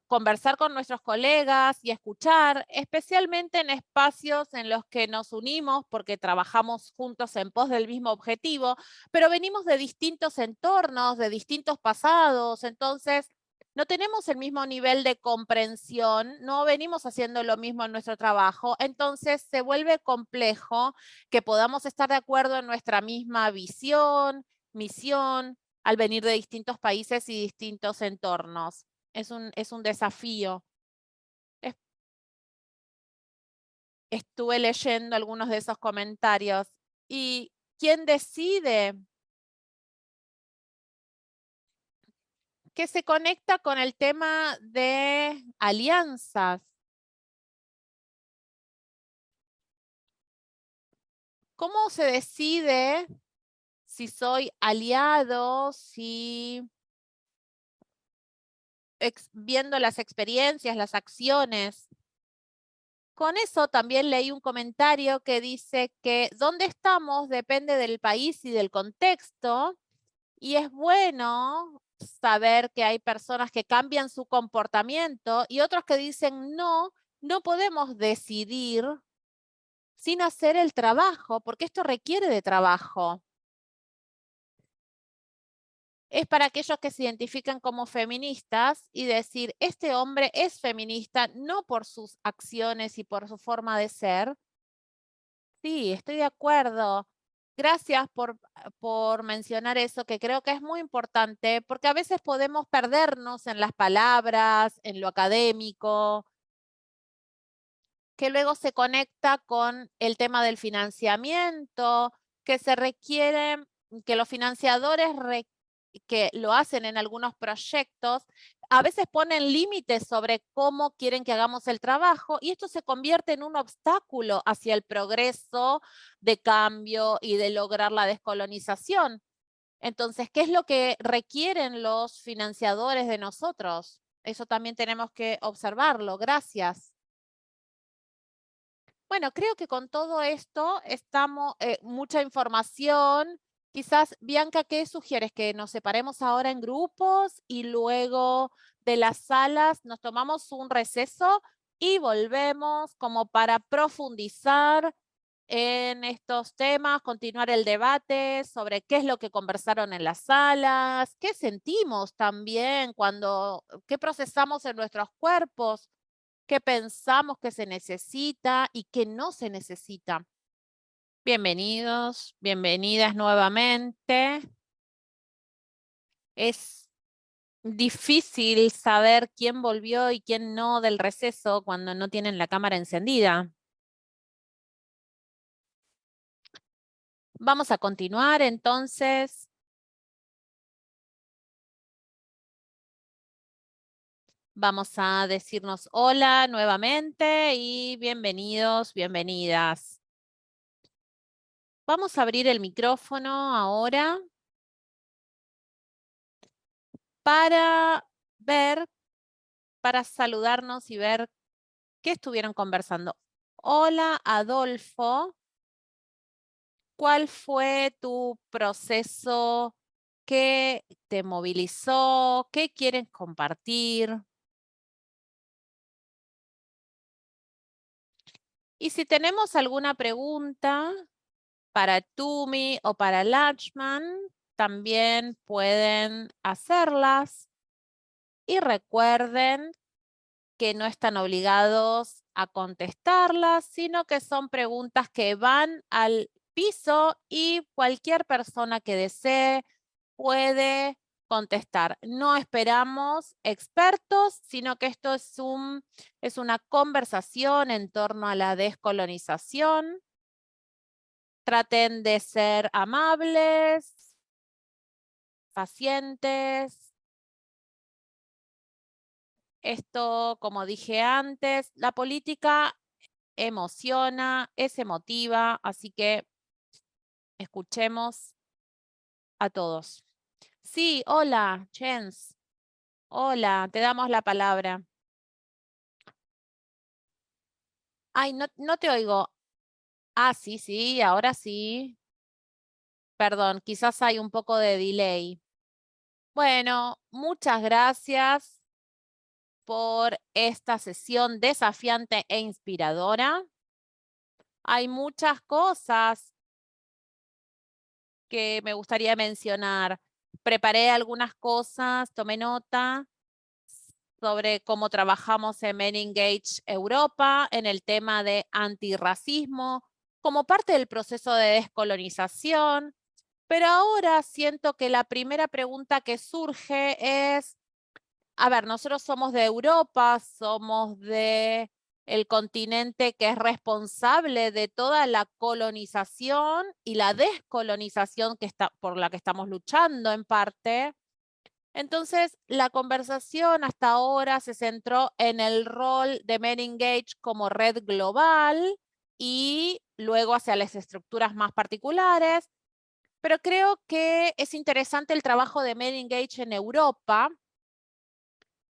conversar con nuestros colegas y escuchar, especialmente en espacios en los que nos unimos porque trabajamos juntos en pos del mismo objetivo, pero venimos de distintos entornos, de distintos pasados, entonces no tenemos el mismo nivel de comprensión, no venimos haciendo lo mismo en nuestro trabajo, entonces se vuelve complejo que podamos estar de acuerdo en nuestra misma visión, misión, al venir de distintos países y distintos entornos. Es un desafío. Estuve leyendo algunos de esos comentarios. ¿Y quién decide? Que se conecta con el tema de alianzas. ¿Cómo se decide si soy aliado, si viendo las experiencias, las acciones? Con eso también leí un comentario que dice que dónde estamos depende del país y del contexto, y es bueno saber que hay personas que cambian su comportamiento y otros que dicen no, no podemos decidir sin hacer el trabajo, porque esto requiere de trabajo. Es para aquellos que se identifican como feministas y decir, este hombre es feminista no por sus acciones y por su forma de ser. Sí, estoy de acuerdo. Gracias por mencionar eso, que creo que es muy importante, porque a veces podemos perdernos en las palabras, en lo académico, que luego se conecta con el tema del financiamiento, que se requiere, que los financiadores que lo hacen en algunos proyectos, a veces ponen límites sobre cómo quieren que hagamos el trabajo y esto se convierte en un obstáculo hacia el progreso de cambio y de lograr la descolonización. Entonces, ¿qué es lo que requieren los financiadores de nosotros? Eso también tenemos que observarlo. Gracias. Bueno, creo que con todo esto estamos, mucha información. Quizás, Bianca, ¿qué sugieres? Que nos separemos ahora en grupos y luego de las salas nos tomamos un receso y volvemos como para profundizar en estos temas, continuar el debate sobre qué es lo que conversaron en las salas, qué sentimos también qué procesamos en nuestros cuerpos, qué pensamos que se necesita y qué no se necesita. Bienvenidos, bienvenidas nuevamente. Es difícil saber quién volvió y quién no del receso cuando no tienen la cámara encendida. Vamos a continuar entonces. Vamos a decirnos hola nuevamente y bienvenidos, bienvenidas. Vamos a abrir el micrófono ahora para saludarnos y ver qué estuvieron conversando. Hola, Adolfo. ¿Cuál fue tu proceso? ¿Qué te movilizó? ¿Qué quieren compartir? Y si tenemos alguna pregunta para Tumi o para Lachman, también pueden hacerlas. Y recuerden que no están obligados a contestarlas, sino que son preguntas que van al piso y cualquier persona que desee puede contestar. No esperamos expertos, sino que esto es una conversación en torno a la descolonización. Traten de ser amables, pacientes. Esto, como dije antes, la política emociona, es emotiva, así que escuchemos a todos. Sí, hola, Jens. Hola, te damos la palabra. Ay, no te oigo. Ah, sí, ahora sí. Perdón, quizás hay un poco de delay. Bueno, muchas gracias por esta sesión desafiante e inspiradora. Hay muchas cosas que me gustaría mencionar. Preparé algunas cosas, tomé nota sobre cómo trabajamos en Men Engage Europa en el tema de antirracismo como parte del proceso de descolonización. Pero ahora siento que la primera pregunta que surge es, a ver, nosotros somos de Europa, somos de el continente que es responsable de toda la colonización y la descolonización por la que estamos luchando en parte. Entonces, la conversación hasta ahora se centró en el rol de Men Engage como red global y luego hacia las estructuras más particulares. Pero creo que es interesante el trabajo de Men Engage en Europa,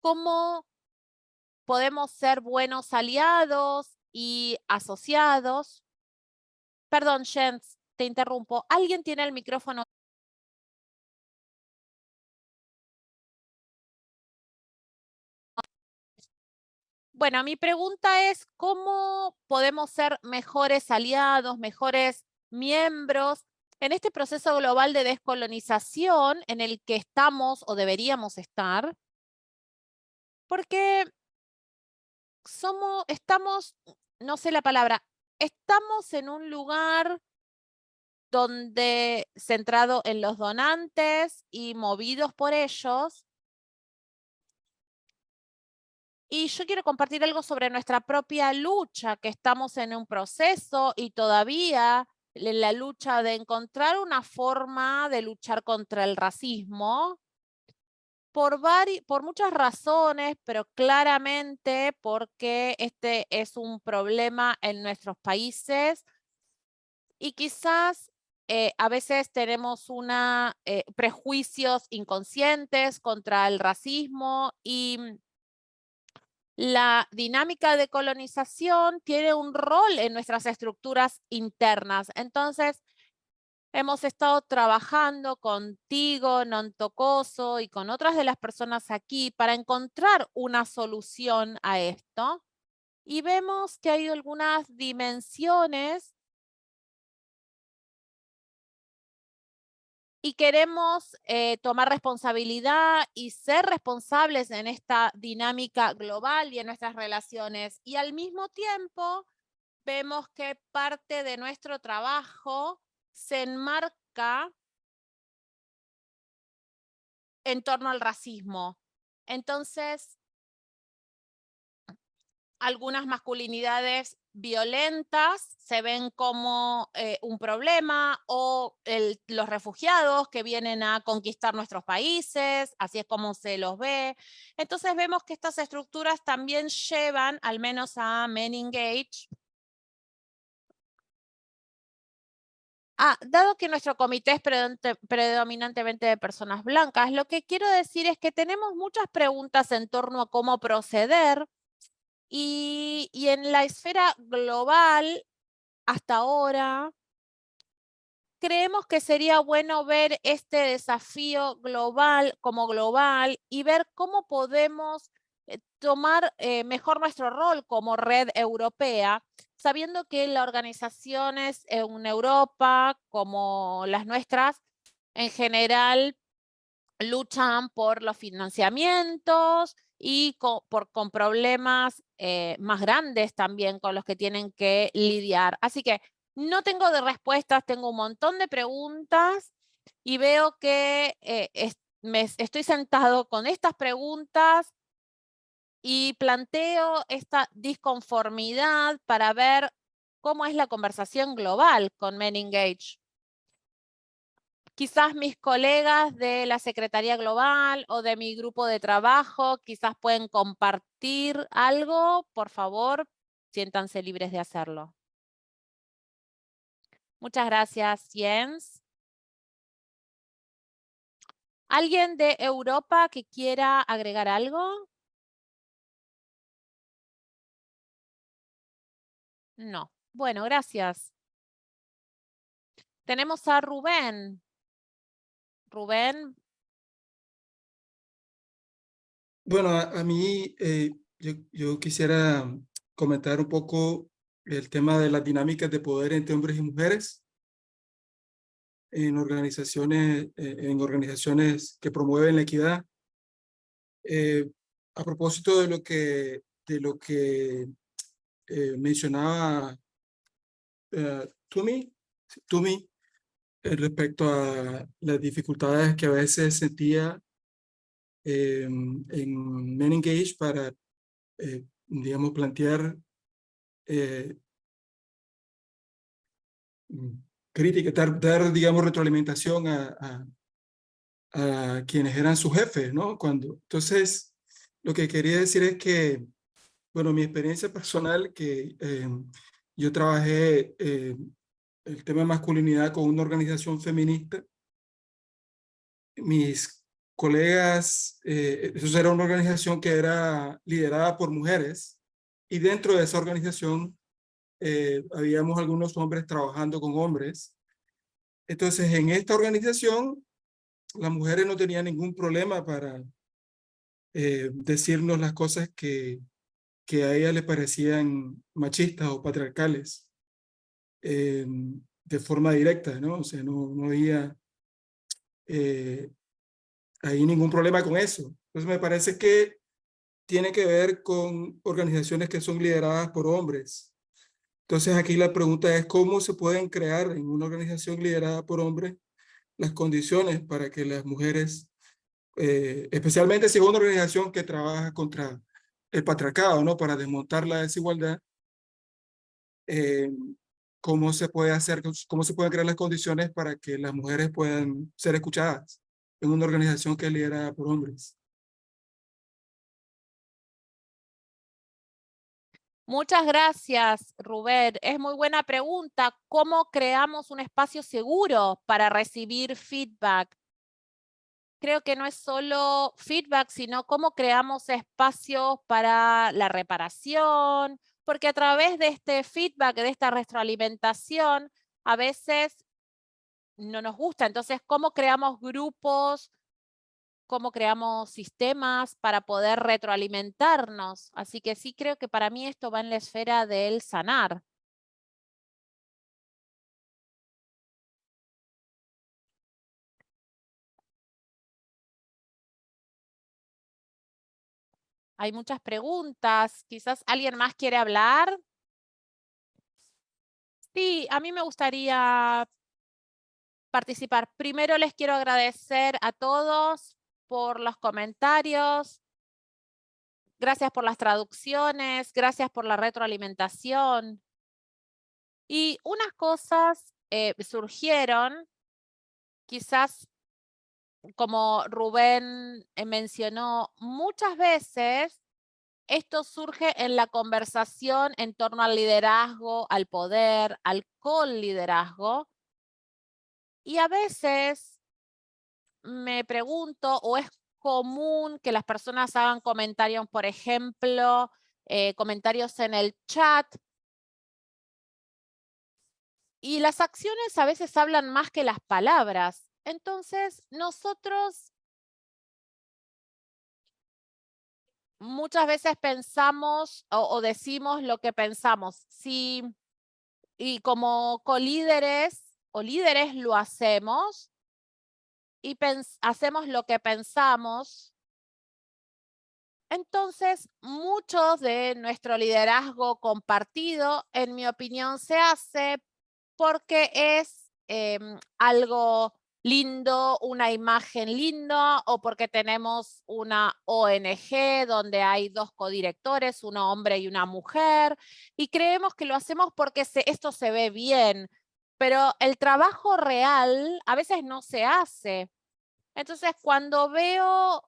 cómo podemos ser buenos aliados y asociados. Perdón, Jens, te interrumpo. ¿Alguien tiene el micrófono? Bueno, mi pregunta es, ¿cómo podemos ser mejores aliados, mejores miembros en este proceso global de descolonización en el que estamos o deberíamos estar? Porque no sé la palabra, estamos en un lugar donde centrado en los donantes y movidos por ellos. Y yo quiero compartir algo sobre nuestra propia lucha, que estamos en un proceso y todavía en la lucha de encontrar una forma de luchar contra el racismo por muchas razones, pero claramente porque este es un problema en nuestros países y quizás a veces tenemos prejuicios inconscientes contra el racismo y la dinámica de colonización tiene un rol en nuestras estructuras internas. Entonces, hemos estado trabajando contigo, Nontocoso, y con otras de las personas aquí para encontrar una solución a esto. Y vemos que hay algunas dimensiones y queremos tomar responsabilidad y ser responsables en esta dinámica global y en nuestras relaciones. Y al mismo tiempo, vemos que parte de nuestro trabajo se enmarca en torno al racismo. Entonces, algunas masculinidades violentas se ven como un problema o los refugiados que vienen a conquistar nuestros países, así es como se los ve. Entonces vemos que estas estructuras también llevan, al menos a Men Engage. Dado que nuestro comité es predominantemente de personas blancas, lo que quiero decir es que tenemos muchas preguntas en torno a cómo proceder y en la esfera global, hasta ahora, creemos que sería bueno ver este desafío global como global y ver cómo podemos tomar mejor nuestro rol como red europea. sabiendo que las organizaciones en Europa, como las nuestras, en general luchan por los financiamientos y con problemas más grandes también con los que tienen que lidiar. Así que no tengo de respuestas, tengo un montón de preguntas y veo que estoy sentado con estas preguntas y planteo esta disconformidad para ver cómo es la conversación global con Men Engage. Quizás mis colegas de la Secretaría Global o de mi grupo de trabajo quizás pueden compartir algo. Por favor, siéntanse libres de hacerlo. Muchas gracias, Jens. ¿Alguien de Europa que quiera agregar algo? No. Bueno, gracias. Tenemos a Rubén. Rubén. Bueno, a mí yo quisiera comentar un poco el tema de las dinámicas de poder entre hombres y mujeres en organizaciones que promueven la equidad. A propósito de lo que mencionaba Tumi respecto a las dificultades que a veces sentía en Men Engage para, digamos, plantear crítica, dar, digamos, retroalimentación a quienes eran sus jefes, ¿no? Entonces, lo que quería decir es que, bueno, mi experiencia personal, que yo trabajé el tema de masculinidad con una organización feminista. Mis colegas, eso era una organización que era liderada por mujeres, y dentro de esa organización habíamos algunos hombres trabajando con hombres. Entonces, en esta organización, las mujeres no tenían ningún problema para decirnos las cosas que a ellas les parecían machistas o patriarcales de forma directa, ¿no? O sea, no había ahí ningún problema con eso. Entonces, me parece que tiene que ver con organizaciones que son lideradas por hombres. Entonces, aquí la pregunta es cómo se pueden crear en una organización liderada por hombres las condiciones para que las mujeres, especialmente si es una organización que trabaja contra el patriarcado, ¿no? Para desmontar la desigualdad, cómo se pueden crear las condiciones para que las mujeres puedan ser escuchadas en una organización que es liderada por hombres. Muchas gracias, Rubén. Es muy buena pregunta. ¿Cómo creamos un espacio seguro para recibir feedback? Creo que no es solo feedback, sino cómo creamos espacios para la reparación, porque a través de este feedback, de esta retroalimentación, a veces no nos gusta. Entonces, ¿cómo creamos grupos? ¿Cómo creamos sistemas para poder retroalimentarnos? Así que sí creo que para mí esto va en la esfera del sanar. Hay muchas preguntas. Quizás alguien más quiere hablar. Sí, a mí me gustaría participar. Primero les quiero agradecer a todos por los comentarios. Gracias por las traducciones, gracias por la retroalimentación. Y unas cosas surgieron, quizás como Rubén mencionó, muchas veces esto surge en la conversación en torno al liderazgo, al poder, al co-liderazgo. Y a veces me pregunto, o es común que las personas hagan comentarios, por ejemplo, comentarios en el chat, y las acciones a veces hablan más que las palabras. Entonces, nosotros muchas veces pensamos o decimos lo que pensamos. Y como colíderes o líderes lo hacemos y hacemos lo que pensamos. Entonces, mucho de nuestro liderazgo compartido, en mi opinión, se hace porque es algo lindo, una imagen linda, o porque tenemos una ONG donde hay 2 codirectores, un hombre y una mujer, y creemos que lo hacemos porque esto se ve bien, pero el trabajo real a veces no se hace. Entonces, cuando veo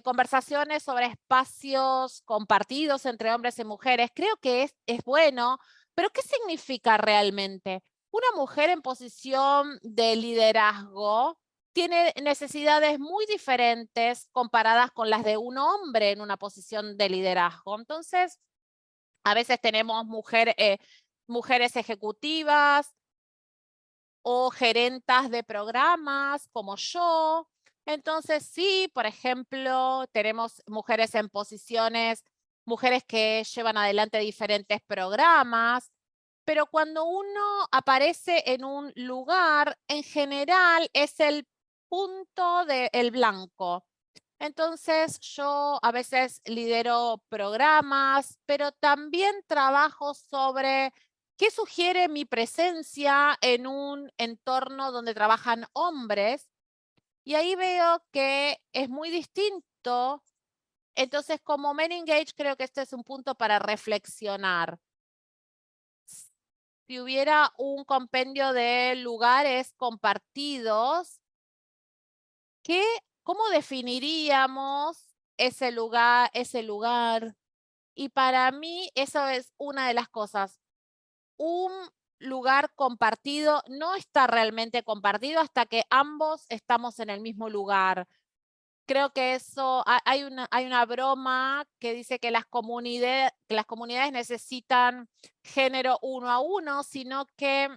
conversaciones sobre espacios compartidos entre hombres y mujeres, creo que es bueno, pero ¿qué significa realmente? Una mujer en posición de liderazgo tiene necesidades muy diferentes comparadas con las de un hombre en una posición de liderazgo. Entonces, a veces tenemos mujeres ejecutivas o gerentas de programas como yo. Entonces, sí, por ejemplo, tenemos mujeres en posiciones, mujeres que llevan adelante diferentes programas, pero cuando uno aparece en un lugar, en general es el punto del blanco. Entonces, yo a veces lidero programas, pero también trabajo sobre qué sugiere mi presencia en un entorno donde trabajan hombres. Y ahí veo que es muy distinto. Entonces, como Men Engage, creo que este es un punto para reflexionar. Si hubiera un compendio de lugares compartidos, ¿cómo definiríamos ese lugar? Y para mí eso es una de las cosas. Un lugar compartido no está realmente compartido hasta que ambos estamos en el mismo lugar. Creo que eso, hay una broma que dice que las comunidades necesitan género 1 a 1, sino que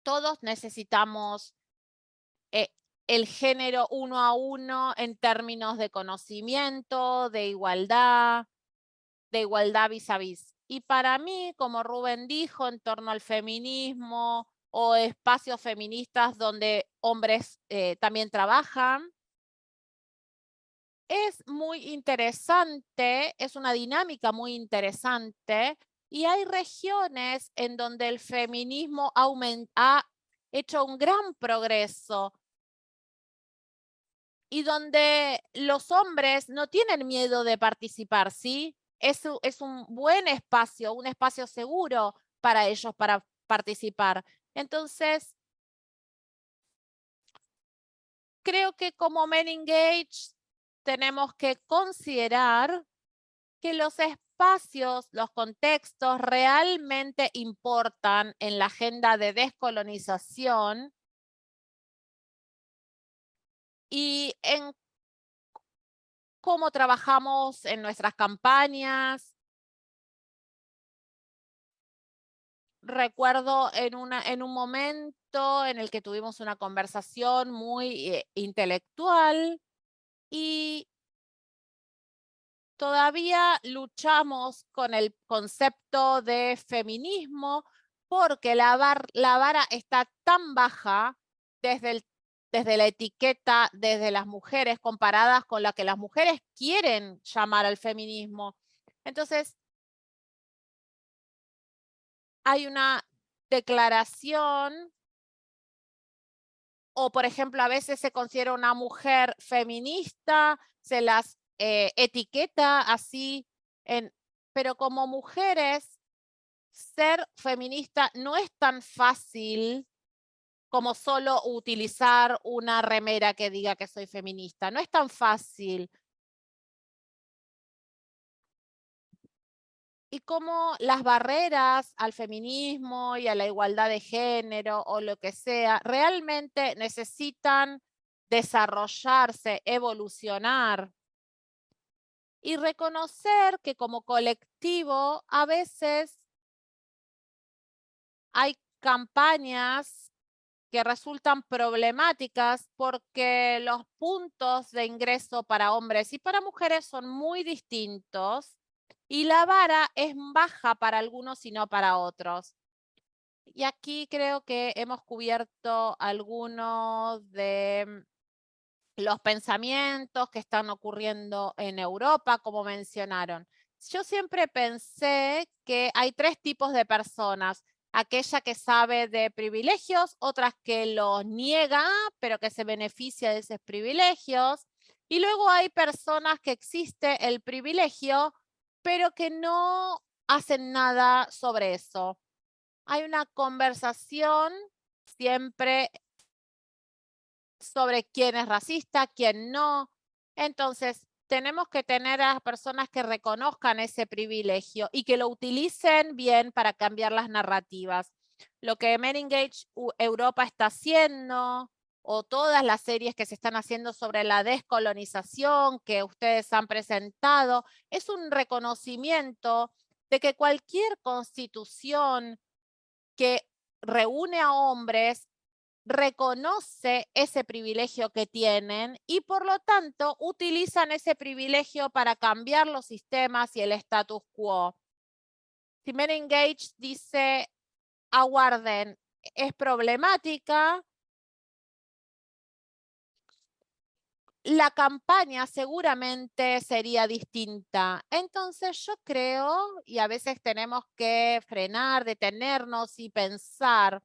todos necesitamos el género 1 a 1 en términos de conocimiento, de igualdad vis a vis. Y para mí, como Rubén dijo, en torno al feminismo o espacios feministas donde hombres también trabajan, es muy interesante, es una dinámica muy interesante y hay regiones en donde el feminismo ha hecho un gran progreso y donde los hombres no tienen miedo de participar, ¿sí? Es un buen espacio, un espacio seguro para ellos para participar. Entonces, creo que como Men Engage tenemos que considerar que los espacios, los contextos realmente importan en la agenda de descolonización y en cómo trabajamos en nuestras campañas. Recuerdo en un momento en el que tuvimos una conversación muy intelectual y todavía luchamos con el concepto de feminismo porque la vara está tan baja desde la etiqueta, desde las mujeres, comparadas con la que las mujeres quieren llamar al feminismo. Entonces, hay una declaración, o por ejemplo, a veces se considera una mujer feminista, se las etiqueta así, pero como mujeres, ser feminista no es tan fácil como solo utilizar una remera que diga que soy feminista. No es tan fácil. Y como las barreras al feminismo y a la igualdad de género o lo que sea, realmente necesitan desarrollarse, evolucionar y reconocer que como colectivo a veces hay campañas que resultan problemáticas porque los puntos de ingreso para hombres y para mujeres son muy distintos y la vara es baja para algunos y no para otros. Y aquí creo que hemos cubierto algunos de los pensamientos que están ocurriendo en Europa, como mencionaron. Yo siempre pensé que hay tres tipos de personas. Aquella que sabe de privilegios, otras que los niega, pero que se beneficia de esos privilegios. Y luego hay personas que existe el privilegio, pero que no hacen nada sobre eso. Hay una conversación siempre sobre quién es racista, quién no. Entonces, tenemos que tener a las personas que reconozcan ese privilegio y que lo utilicen bien para cambiar las narrativas. Lo que Men Engage Europa está haciendo, o todas las series que se están haciendo sobre la descolonización que ustedes han presentado, es un reconocimiento de que cualquier constitución que reúne a hombres reconoce ese privilegio que tienen y por lo tanto utilizan ese privilegio para cambiar los sistemas y el status quo. Si Men Engage dice, aguarden, es problemática, la campaña seguramente sería distinta. Entonces yo creo, y a veces tenemos que frenar, detenernos y pensar,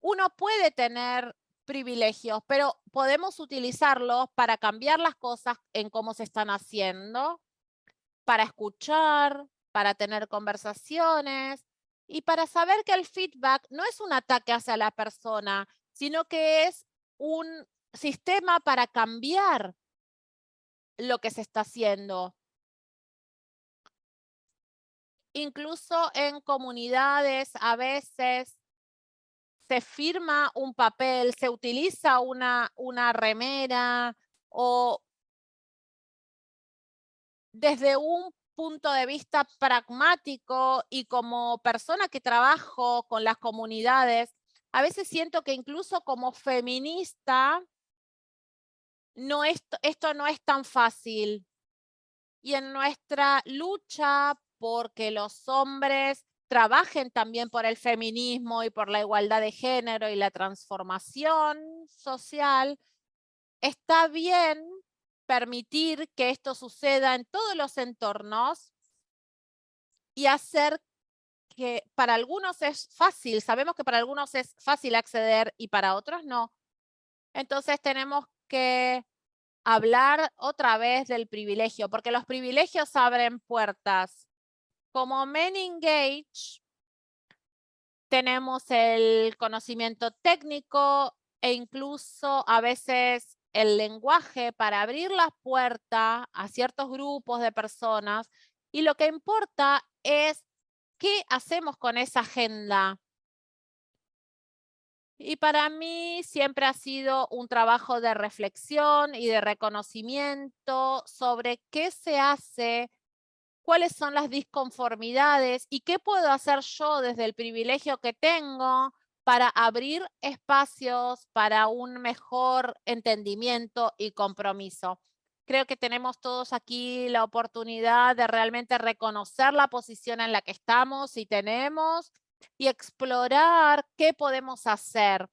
uno puede tener privilegios, pero podemos utilizarlos para cambiar las cosas en cómo se están haciendo, para escuchar, para tener conversaciones y para saber que el feedback no es un ataque hacia la persona, sino que es un sistema para cambiar lo que se está haciendo. Incluso en comunidades a veces se firma un papel, se utiliza una remera o desde un punto de vista pragmático y como persona que trabajo con las comunidades, a veces siento que incluso como feminista, esto no es tan fácil. Y en nuestra lucha porque los hombres trabajen también por el feminismo y por la igualdad de género y la transformación social, está bien permitir que esto suceda en todos los entornos y hacer que para algunos es fácil, sabemos que para algunos es fácil acceder y para otros no. Entonces tenemos que hablar otra vez del privilegio, porque los privilegios abren puertas. Como Men Engage, tenemos el conocimiento técnico e incluso a veces el lenguaje para abrir la puerta a ciertos grupos de personas. Y lo que importa es qué hacemos con esa agenda. Y para mí siempre ha sido un trabajo de reflexión y de reconocimiento sobre qué se hace, cuáles son las disconformidades y qué puedo hacer yo desde el privilegio que tengo para abrir espacios para un mejor entendimiento y compromiso. Creo que tenemos todos aquí la oportunidad de realmente reconocer la posición en la que estamos y tenemos y explorar qué podemos hacer.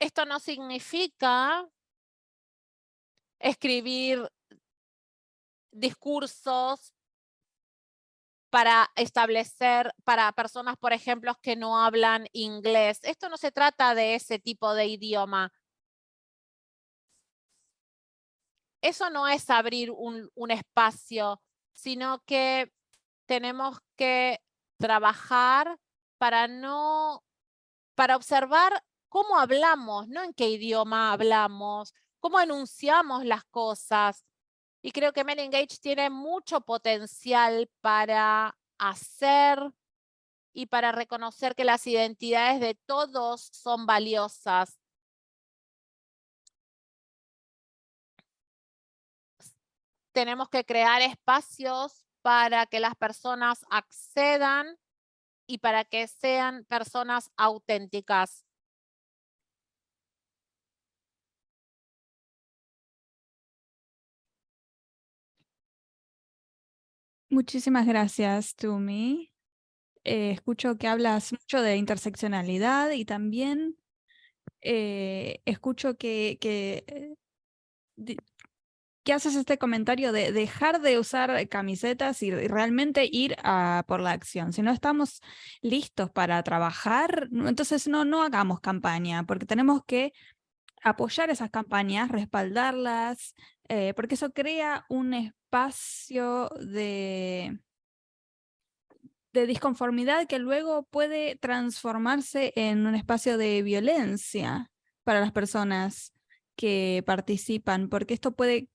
Esto no significa escribir discursos para establecer, para personas, por ejemplo, que no hablan inglés. Esto no se trata de ese tipo de idioma. Eso no es abrir un espacio, sino que tenemos que trabajar para observar cómo hablamos, no en qué idioma hablamos, cómo enunciamos las cosas. Y creo que Men Engage tiene mucho potencial para hacer y para reconocer que las identidades de todos son valiosas. Tenemos que crear espacios para que las personas accedan y para que sean personas auténticas. Muchísimas gracias, Tumi. Escucho que hablas mucho de interseccionalidad y también escucho que haces este comentario de dejar de usar camisetas y realmente ir por la acción. Si no estamos listos para trabajar, entonces no hagamos campaña, porque tenemos que apoyar esas campañas, respaldarlas, porque eso crea un espacio de disconformidad que luego puede transformarse en un espacio de violencia para las personas que participan, porque esto puede,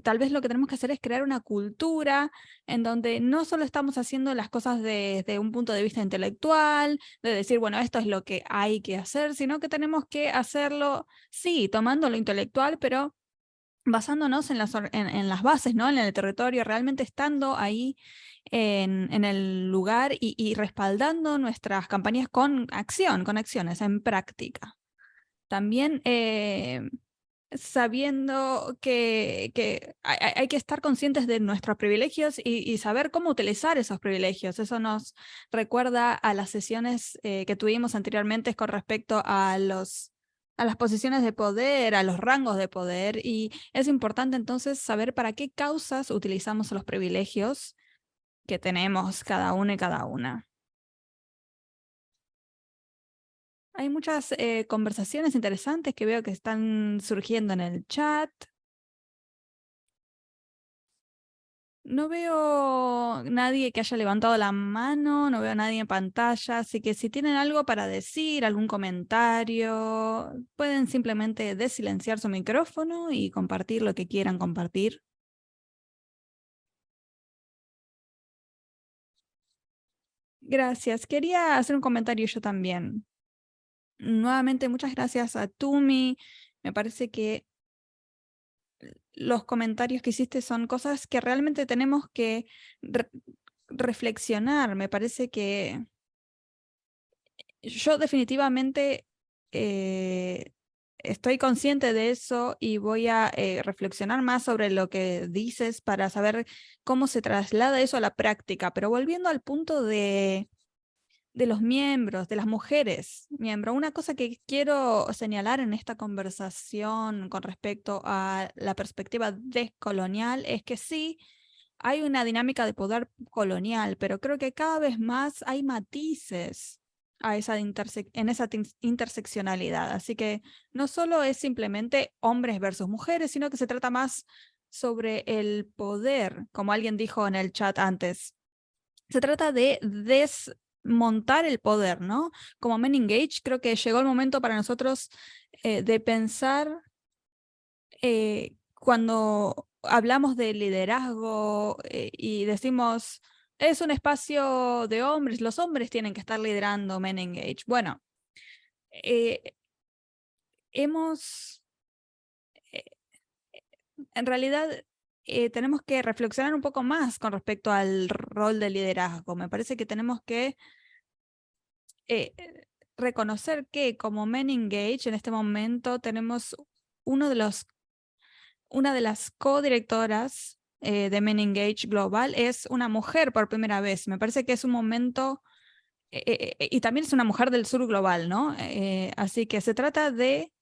tal vez lo que tenemos que hacer es crear una cultura en donde no solo estamos haciendo las cosas desde un punto de vista intelectual, de decir, bueno, esto es lo que hay que hacer, sino que tenemos que hacerlo, sí, tomando lo intelectual, pero basándonos en las bases, ¿no? En el territorio, realmente estando ahí en el lugar y respaldando nuestras campañas con acciones, en práctica. También sabiendo que hay que estar conscientes de nuestros privilegios y saber cómo utilizar esos privilegios. Eso nos recuerda a las sesiones que tuvimos anteriormente con respecto a las posiciones de poder, a los rangos de poder, y es importante entonces saber para qué causas utilizamos los privilegios que tenemos cada uno y cada una. Hay muchas conversaciones interesantes que veo que están surgiendo en el chat. No veo nadie que haya levantado la mano, no veo nadie en pantalla, así que si tienen algo para decir, algún comentario, pueden simplemente desilenciar su micrófono y compartir lo que quieran compartir. Gracias. Quería hacer un comentario yo también. Nuevamente, muchas gracias a Tumi. Me parece que los comentarios que hiciste son cosas que realmente tenemos que reflexionar. Me parece que yo definitivamente estoy consciente de eso y voy a reflexionar más sobre lo que dices para saber cómo se traslada eso a la práctica. Pero volviendo al punto de los miembros, de las mujeres miembros, una cosa que quiero señalar en esta conversación con respecto a la perspectiva descolonial es que sí, hay una dinámica de poder colonial, pero creo que cada vez más hay matices a esa en esa interseccionalidad. Así que no solo es simplemente hombres versus mujeres, sino que se trata más sobre el poder, como alguien dijo en el chat antes. Se trata de desmontar el poder, ¿no? Como Men Engage, creo que llegó el momento para nosotros de pensar cuando hablamos de liderazgo y decimos, es un espacio de hombres, los hombres tienen que estar liderando Men Engage. Bueno, en realidad tenemos que reflexionar un poco más con respecto al rol de liderazgo. Me parece que tenemos que reconocer que como Men Engage en este momento tenemos una de las co-directoras de Men Engage Global es una mujer por primera vez. Me parece que es un momento, y también es una mujer del sur global, ¿no? Así que se trata de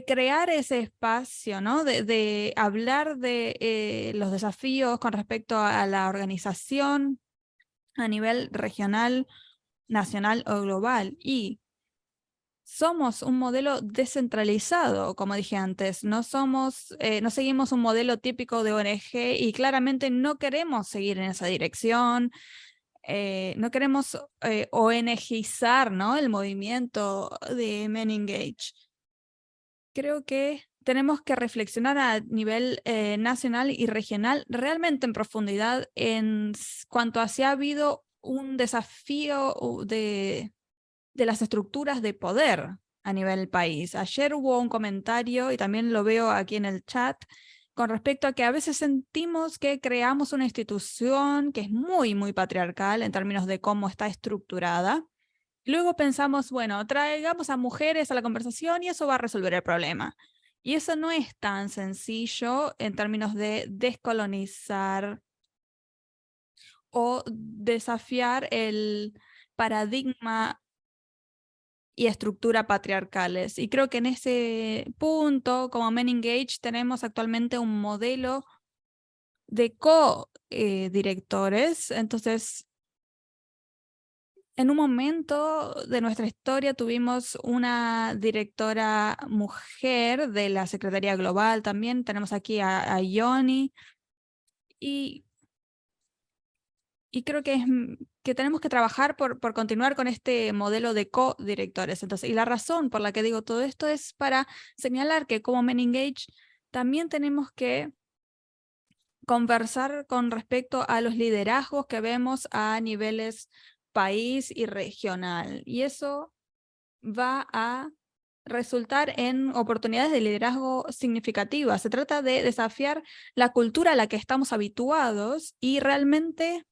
crear ese espacio, ¿no? De hablar de los desafíos con respecto a la organización a nivel regional, nacional o global. Y somos un modelo descentralizado, como dije antes. No seguimos un modelo típico de ONG y claramente no queremos seguir en esa dirección. No queremos ONGizar, ¿no? El movimiento de Men Engage. Creo que tenemos que reflexionar a nivel nacional y regional realmente en profundidad en cuanto a si ha habido un desafío de las estructuras de poder a nivel país. Ayer hubo un comentario, y también lo veo aquí en el chat, con respecto a que a veces sentimos que creamos una institución que es muy, muy patriarcal en términos de cómo está estructurada. Luego pensamos, bueno, traigamos a mujeres a la conversación y eso va a resolver el problema. Y eso no es tan sencillo en términos de descolonizar o desafiar el paradigma y estructura patriarcales. Y creo que en ese punto, como Men Engage, tenemos actualmente un modelo de co-directores. Entonces, en un momento de nuestra historia tuvimos una directora mujer de la Secretaría Global también. Tenemos aquí a Yoni. Y creo que, que tenemos que trabajar por continuar con este modelo de co-directores. Entonces, y la razón por la que digo todo esto es para señalar que como Men Engage también tenemos que conversar con respecto a los liderazgos que vemos a niveles país y regional. Y eso va a resultar en oportunidades de liderazgo significativas. Se trata de desafiar la cultura a la que estamos habituados y realmente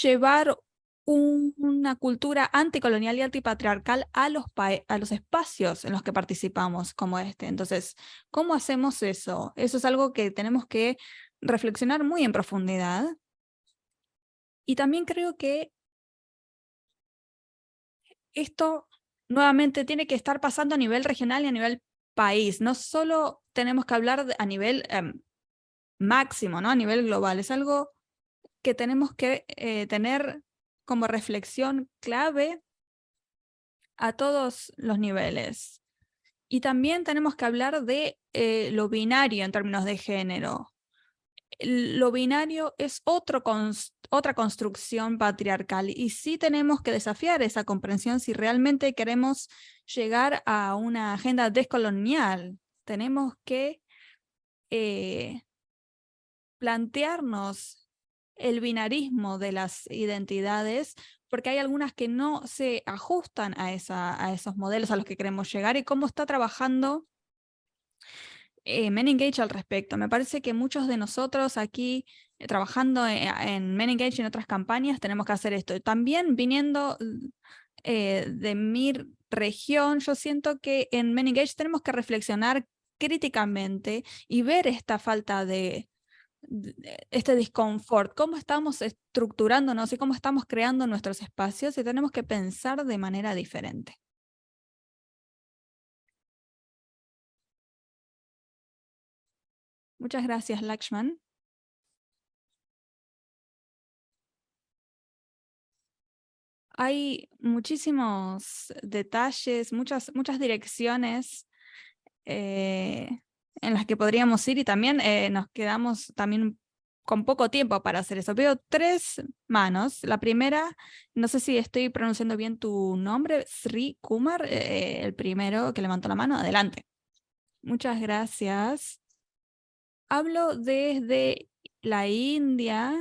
llevar una cultura anticolonial y antipatriarcal a los espacios en los que participamos como este. Entonces, ¿cómo hacemos eso? Eso es algo que tenemos que reflexionar muy en profundidad. Y también creo que esto nuevamente tiene que estar pasando a nivel regional y a nivel país. No solo tenemos que hablar a nivel máximo, ¿no? A nivel global. Es algo que tenemos que tener como reflexión clave a todos los niveles. Y también tenemos que hablar de lo binario en términos de género. Lo binario es otra construcción patriarcal y sí tenemos que desafiar esa comprensión si realmente queremos llegar a una agenda descolonial. Tenemos que plantearnos el binarismo de las identidades, porque hay algunas que no se ajustan a esos modelos a los que queremos llegar y cómo está trabajando Men Engage al respecto. Me parece que muchos de nosotros aquí trabajando en Men Engage y en otras campañas tenemos que hacer esto. También viniendo de mi región, yo siento que en Men Engage tenemos que reflexionar críticamente y ver esta falta de este disconfort, cómo estamos estructurándonos y cómo estamos creando nuestros espacios y tenemos que pensar de manera diferente. Muchas gracias, Lakshman. Hay muchísimos detalles, muchas direcciones en las que podríamos ir y también nos quedamos también con poco tiempo para hacer eso. Veo 3 manos. La primera, no sé si estoy pronunciando bien tu nombre, Sri Kumar, el primero que levantó la mano. Adelante. Muchas gracias. Hablo desde la India.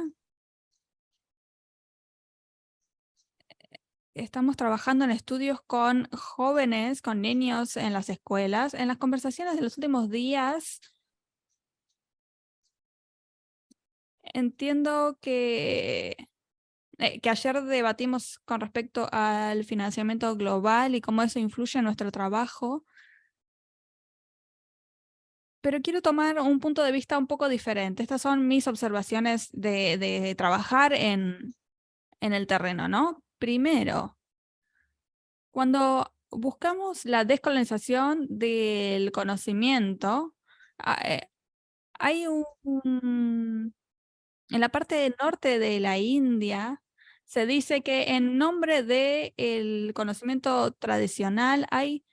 Estamos trabajando en estudios con jóvenes, con niños en las escuelas. En las conversaciones de los últimos días, entiendo que ayer debatimos con respecto al financiamiento global y cómo eso influye en nuestro trabajo. Pero quiero tomar un punto de vista un poco diferente. Estas son mis observaciones de trabajar en el terreno, ¿no? Primero, cuando buscamos la descolonización del conocimiento, hay en la parte norte de la India, se dice que en nombre del conocimiento tradicional hay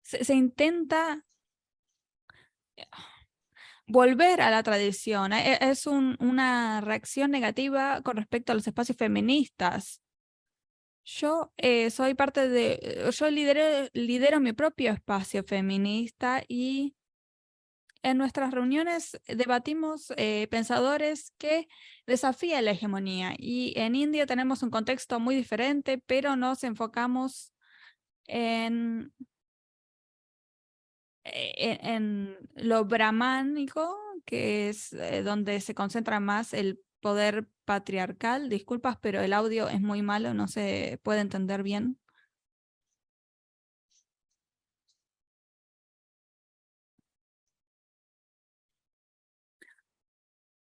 se intenta volver a la tradición. Es una reacción negativa con respecto a los espacios feministas. Yo soy parte yo lidero mi propio espacio feminista y en nuestras reuniones debatimos pensadores que desafían la hegemonía. Y en India tenemos un contexto muy diferente, pero nos enfocamos en en lo brahmánico, que es donde se concentra más el poder patriarcal. Disculpas, pero el audio es muy malo, no se puede entender bien.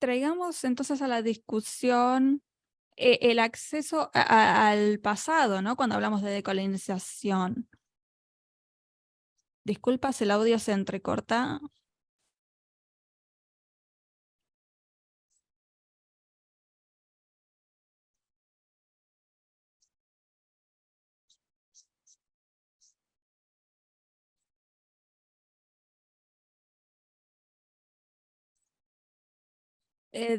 Traigamos entonces a la discusión el acceso al pasado, ¿no? Cuando hablamos de decolonización. Disculpas, el audio se entrecorta.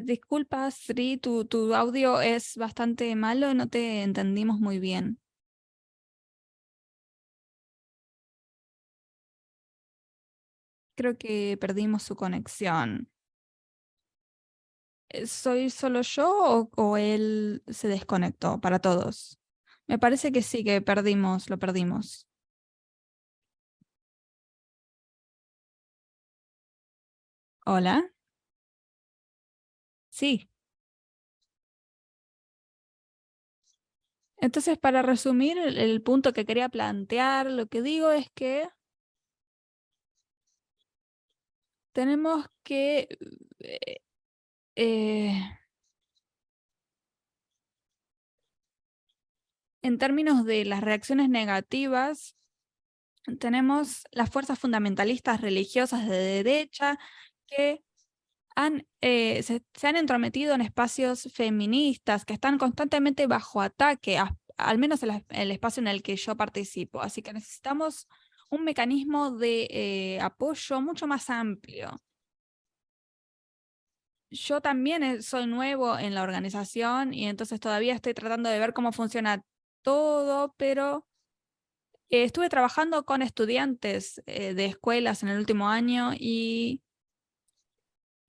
Disculpa, Sri, tu audio es bastante malo, no te entendimos muy bien. Creo que perdimos su conexión. ¿Soy solo yo o él se desconectó para todos? Me parece que sí, que lo perdimos. ¿Hola? Sí. Entonces, para resumir, el punto que quería plantear, lo que digo es que tenemos que en términos de las reacciones negativas, tenemos las fuerzas fundamentalistas religiosas de derecha que se han entrometido en espacios feministas que están constantemente bajo ataque, al menos el espacio en el que yo participo. Así que necesitamos un mecanismo de apoyo mucho más amplio. Yo también soy nuevo en la organización y entonces todavía estoy tratando de ver cómo funciona todo, pero estuve trabajando con estudiantes de escuelas en el último año y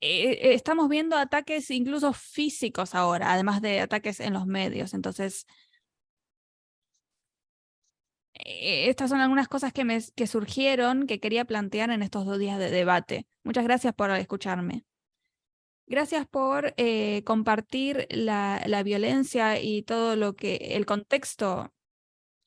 estamos viendo ataques incluso físicos ahora, además de ataques en los medios. Entonces, estas son algunas cosas que surgieron, que quería plantear en estos 2 días de debate. Muchas gracias por escucharme. Gracias por compartir la violencia y todo el contexto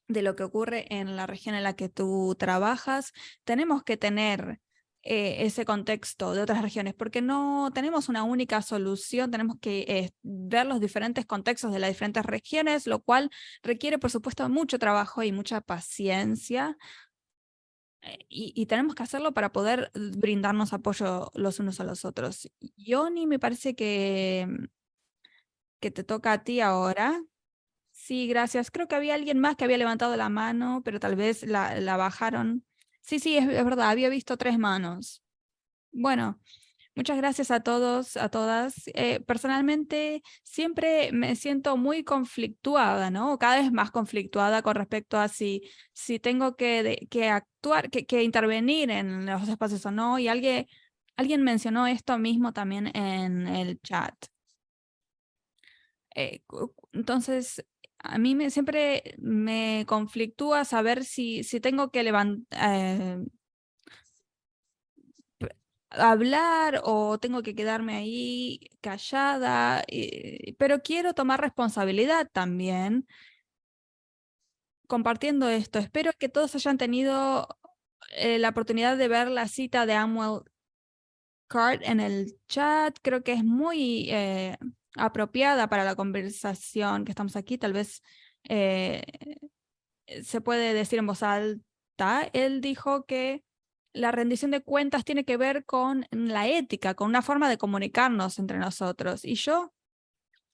de lo que ocurre en la región en la que tú trabajas. Tenemos que tener ese contexto de otras regiones, porque no tenemos una única solución, tenemos que ver los diferentes contextos de las diferentes regiones, lo cual requiere, por supuesto, mucho trabajo y mucha paciencia. Y tenemos que hacerlo para poder brindarnos apoyo los unos a los otros. Yoni, me parece que te toca a ti ahora. Sí, gracias. Creo que había alguien más que había levantado la mano, pero tal vez la bajaron. Sí, sí, es verdad, había visto 3 manos. Bueno, muchas gracias a todos, a todas. Personalmente, siempre me siento muy conflictuada, ¿no? Cada vez más conflictuada con respecto a si tengo que actuar, que intervenir en los espacios o no. Y alguien mencionó esto mismo también en el chat. Entonces, a mí siempre me conflictúa saber si tengo que hablar o tengo que quedarme ahí callada, pero quiero tomar responsabilidad también compartiendo esto. Espero que todos hayan tenido la oportunidad de ver la cita de Amwell Card en el chat. Creo que es muy apropiada para la conversación que estamos aquí. Tal vez se puede decir en voz alta. Él dijo que la rendición de cuentas tiene que ver con la ética, con una forma de comunicarnos entre nosotros. Y yo,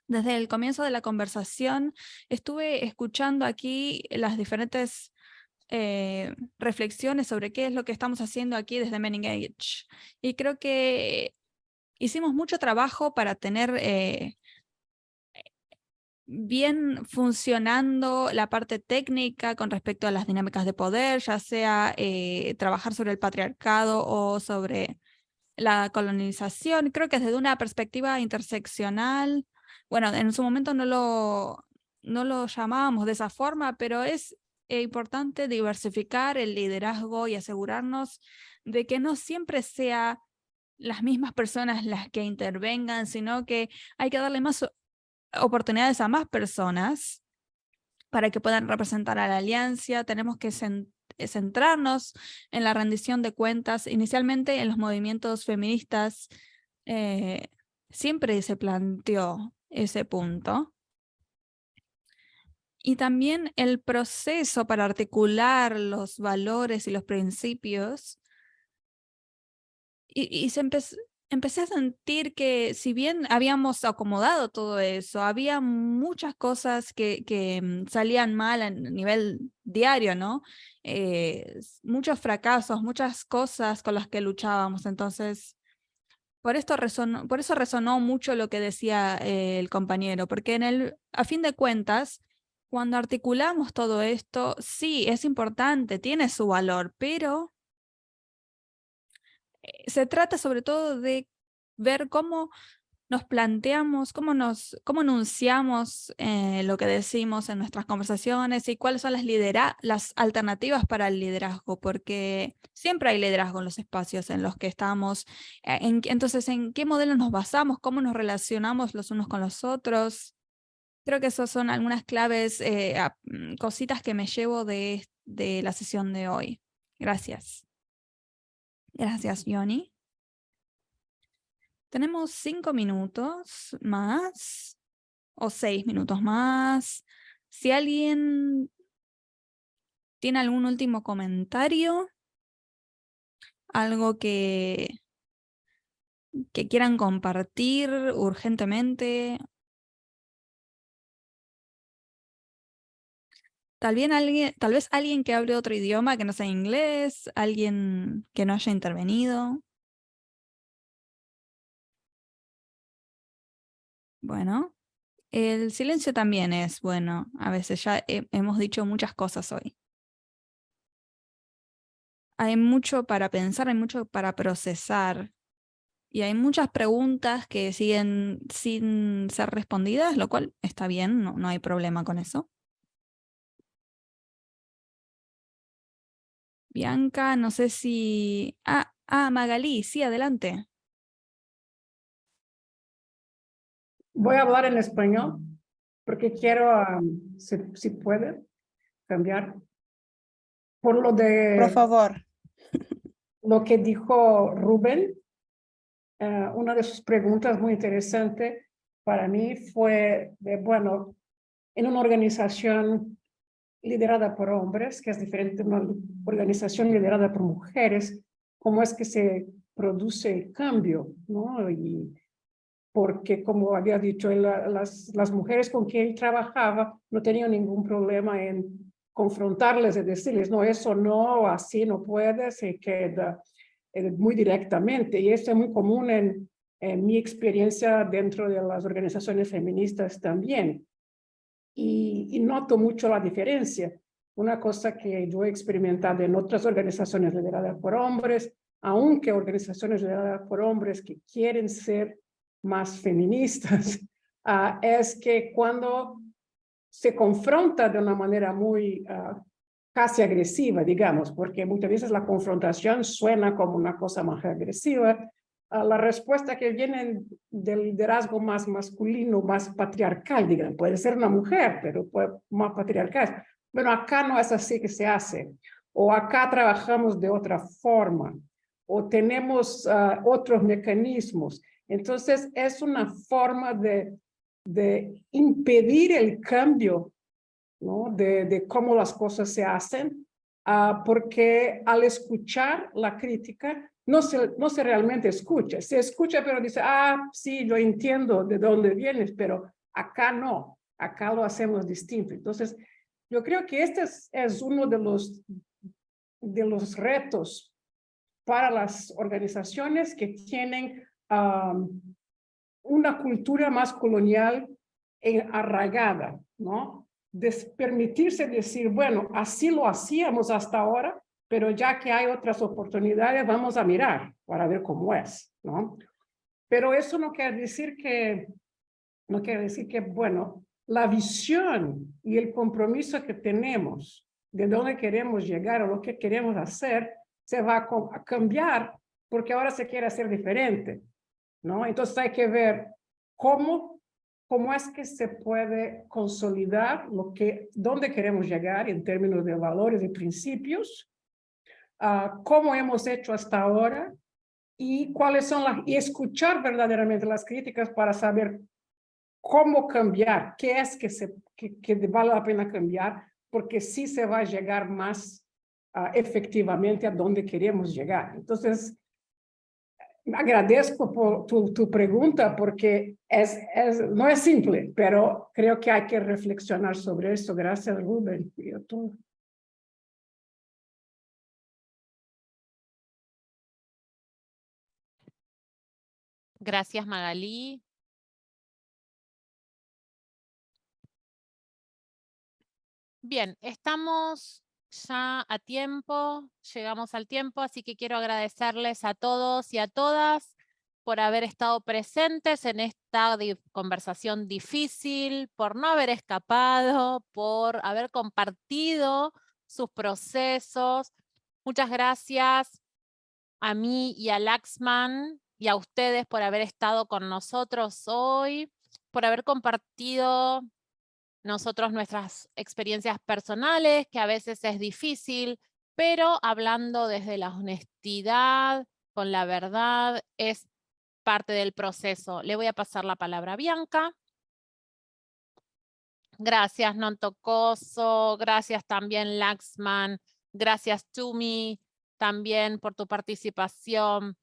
desde el comienzo de la conversación, estuve escuchando aquí las diferentes reflexiones sobre qué es lo que estamos haciendo aquí desde MenEngage. Y creo que hicimos mucho trabajo para tener bien funcionando la parte técnica con respecto a las dinámicas de poder, ya sea trabajar sobre el patriarcado o sobre la colonización. Creo que desde una perspectiva interseccional, bueno, en su momento no lo llamábamos de esa forma, pero es importante diversificar el liderazgo y asegurarnos de que no siempre sea las mismas personas las que intervengan, sino que hay que darle más oportunidades a más personas para que puedan representar a la alianza. Tenemos que centrarnos en la rendición de cuentas. Inicialmente en los movimientos feministas siempre se planteó ese punto. Y también el proceso para articular los valores y los principios. Y empecé a sentir que si bien habíamos acomodado todo eso, había muchas cosas que salían mal a nivel diario, ¿no? Muchos fracasos, muchas cosas con las que luchábamos. Entonces, por eso resonó mucho lo que decía el compañero, porque a fin de cuentas, cuando articulamos todo esto, sí, es importante, tiene su valor, pero se trata sobre todo de ver cómo nos planteamos, cómo enunciamos lo que decimos en nuestras conversaciones y cuáles son las alternativas para el liderazgo, porque siempre hay liderazgo en los espacios en los que estamos. Entonces, ¿en qué modelo nos basamos? ¿Cómo nos relacionamos los unos con los otros? Creo que esas son algunas claves, cositas que me llevo de la sesión de hoy. Gracias. Gracias, Yoni. Tenemos 5 minutos más o 6 minutos más. Si alguien tiene algún último comentario, algo que quieran compartir urgentemente. Tal vez alguien que hable otro idioma que no sea inglés, alguien que no haya intervenido. Bueno, el silencio también es bueno. A veces ya hemos dicho muchas cosas hoy. Hay mucho para pensar, hay mucho para procesar. Y hay muchas preguntas que siguen sin ser respondidas, lo cual está bien, no hay problema con eso. Bianca, no sé si... Magalí, sí, adelante. Voy a hablar en español porque quiero, si puede, cambiar. Por lo de... Por favor. Lo que dijo Rubén, una de sus preguntas muy interesante para mí fue bueno, en una organización liderada por hombres, que es diferente de una organización liderada por mujeres, ¿cómo es que se produce el cambio? ¿No? Y porque, como había dicho, las mujeres con quien él trabajaba no tenían ningún problema en confrontarles y decirles, no, eso no, así no puede, se queda muy directamente. Y esto es muy común en mi experiencia dentro de las organizaciones feministas también. Y noto mucho la diferencia. Una cosa que yo he experimentado en otras organizaciones lideradas por hombres, aunque organizaciones lideradas por hombres que quieren ser más feministas, es que cuando se confronta de una manera muy casi agresiva, digamos, porque muchas veces la confrontación suena como una cosa más agresiva, la respuesta que viene del liderazgo más masculino, más patriarcal, digamos, puede ser una mujer, pero más patriarcal. Bueno, acá no es así que se hace, o acá trabajamos de otra forma, o tenemos otros mecanismos. Entonces, es una forma de impedir el cambio, ¿no? de cómo las cosas se hacen, porque al escuchar la crítica, no se realmente escucha. Se escucha, pero dice, sí, yo entiendo de dónde vienes, pero acá no, acá lo hacemos distinto. Entonces, yo creo que este es uno de los retos para las organizaciones que tienen una cultura más colonial arraigada, ¿no? De permitirse decir, bueno, así lo hacíamos hasta ahora, pero ya que hay otras oportunidades, vamos a mirar para ver cómo es, ¿no? Pero eso no quiere decir que, bueno, la visión y el compromiso que tenemos de dónde queremos llegar o lo que queremos hacer se va a cambiar porque ahora se quiere hacer diferente, ¿no? Entonces hay que ver cómo es que se puede consolidar dónde queremos llegar en términos de valores y principios, cómo hemos hecho hasta ahora y cuáles son y escuchar verdaderamente las críticas para saber cómo cambiar, qué es que vale la pena cambiar, porque sí se va a llegar más efectivamente a donde queremos llegar. Entonces, agradezco por tu pregunta, porque no es simple, pero creo que hay que reflexionar sobre eso. Gracias, Rubén. Gracias, Magalí. Bien, estamos ya a tiempo, llegamos al tiempo, así que quiero agradecerles a todos y a todas por haber estado presentes en esta conversación difícil, por no haber escapado, por haber compartido sus procesos. Muchas gracias a mí y a Laxman y a ustedes por haber estado con nosotros hoy, por haber compartido nosotros nuestras experiencias personales, que a veces es difícil, pero hablando desde la honestidad, con la verdad, es parte del proceso. Le voy a pasar la palabra a Bianca. Gracias, Nontocoso. Gracias también, Laxman. Gracias, Tumi, también por tu participación.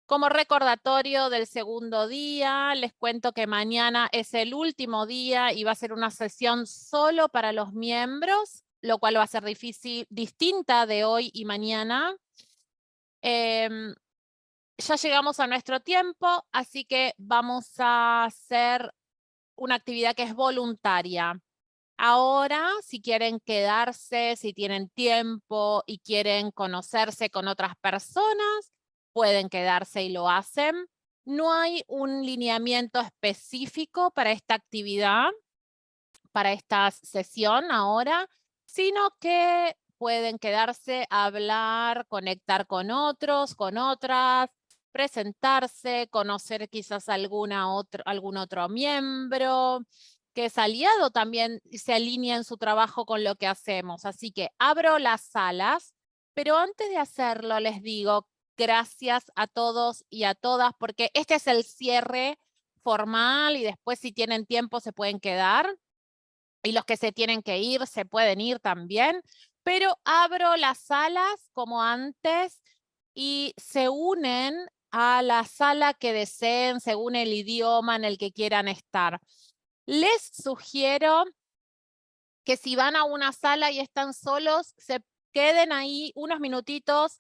Como recordatorio del segundo día, les cuento que mañana es el último día y va a ser una sesión solo para los miembros, lo cual va a ser distinta de hoy y mañana. Ya llegamos a nuestro tiempo, así que vamos a hacer una actividad que es voluntaria. Ahora, si quieren quedarse, si tienen tiempo y quieren conocerse con otras personas, pueden quedarse y lo hacen. No hay un lineamiento específico para esta actividad, para esta sesión ahora, sino que pueden quedarse, hablar, conectar con otros, con otras, presentarse, conocer quizás algún otro miembro que es aliado también se alinea en su trabajo con lo que hacemos. Así que abro las salas, pero antes de hacerlo les digo gracias a todos y a todas, porque este es el cierre formal y después si tienen tiempo se pueden quedar. Y los que se tienen que ir se pueden ir también, pero abro las salas como antes y se unen a la sala que deseen según el idioma en el que quieran estar. Les sugiero que si van a una sala y están solos, se queden ahí unos minutitos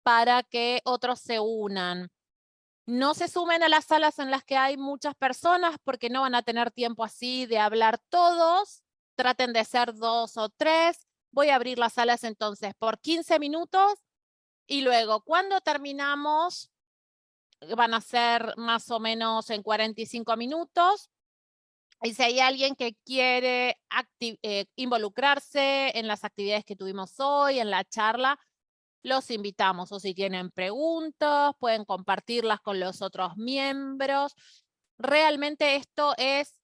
para que otros se unan. No se sumen a las salas en las que hay muchas personas porque no van a tener tiempo así de hablar todos. Traten de ser 2 o 3. Voy a abrir las salas entonces por 15 minutos y luego cuando terminamos, van a ser más o menos en 45 minutos. Y si hay alguien que quiere involucrarse en las actividades que tuvimos hoy, en la charla, los invitamos. O si tienen preguntas, pueden compartirlas con los otros miembros. Realmente esto es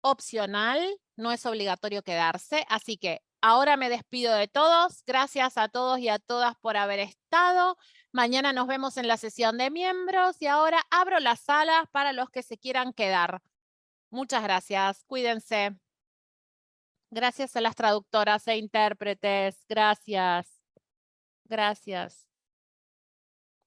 opcional, no es obligatorio quedarse. Así que ahora me despido de todos. Gracias a todos y a todas por haber estado. Mañana nos vemos en la sesión de miembros y ahora abro las salas para los que se quieran quedar. Muchas gracias. Cuídense. Gracias a las traductoras e intérpretes. Gracias. Gracias.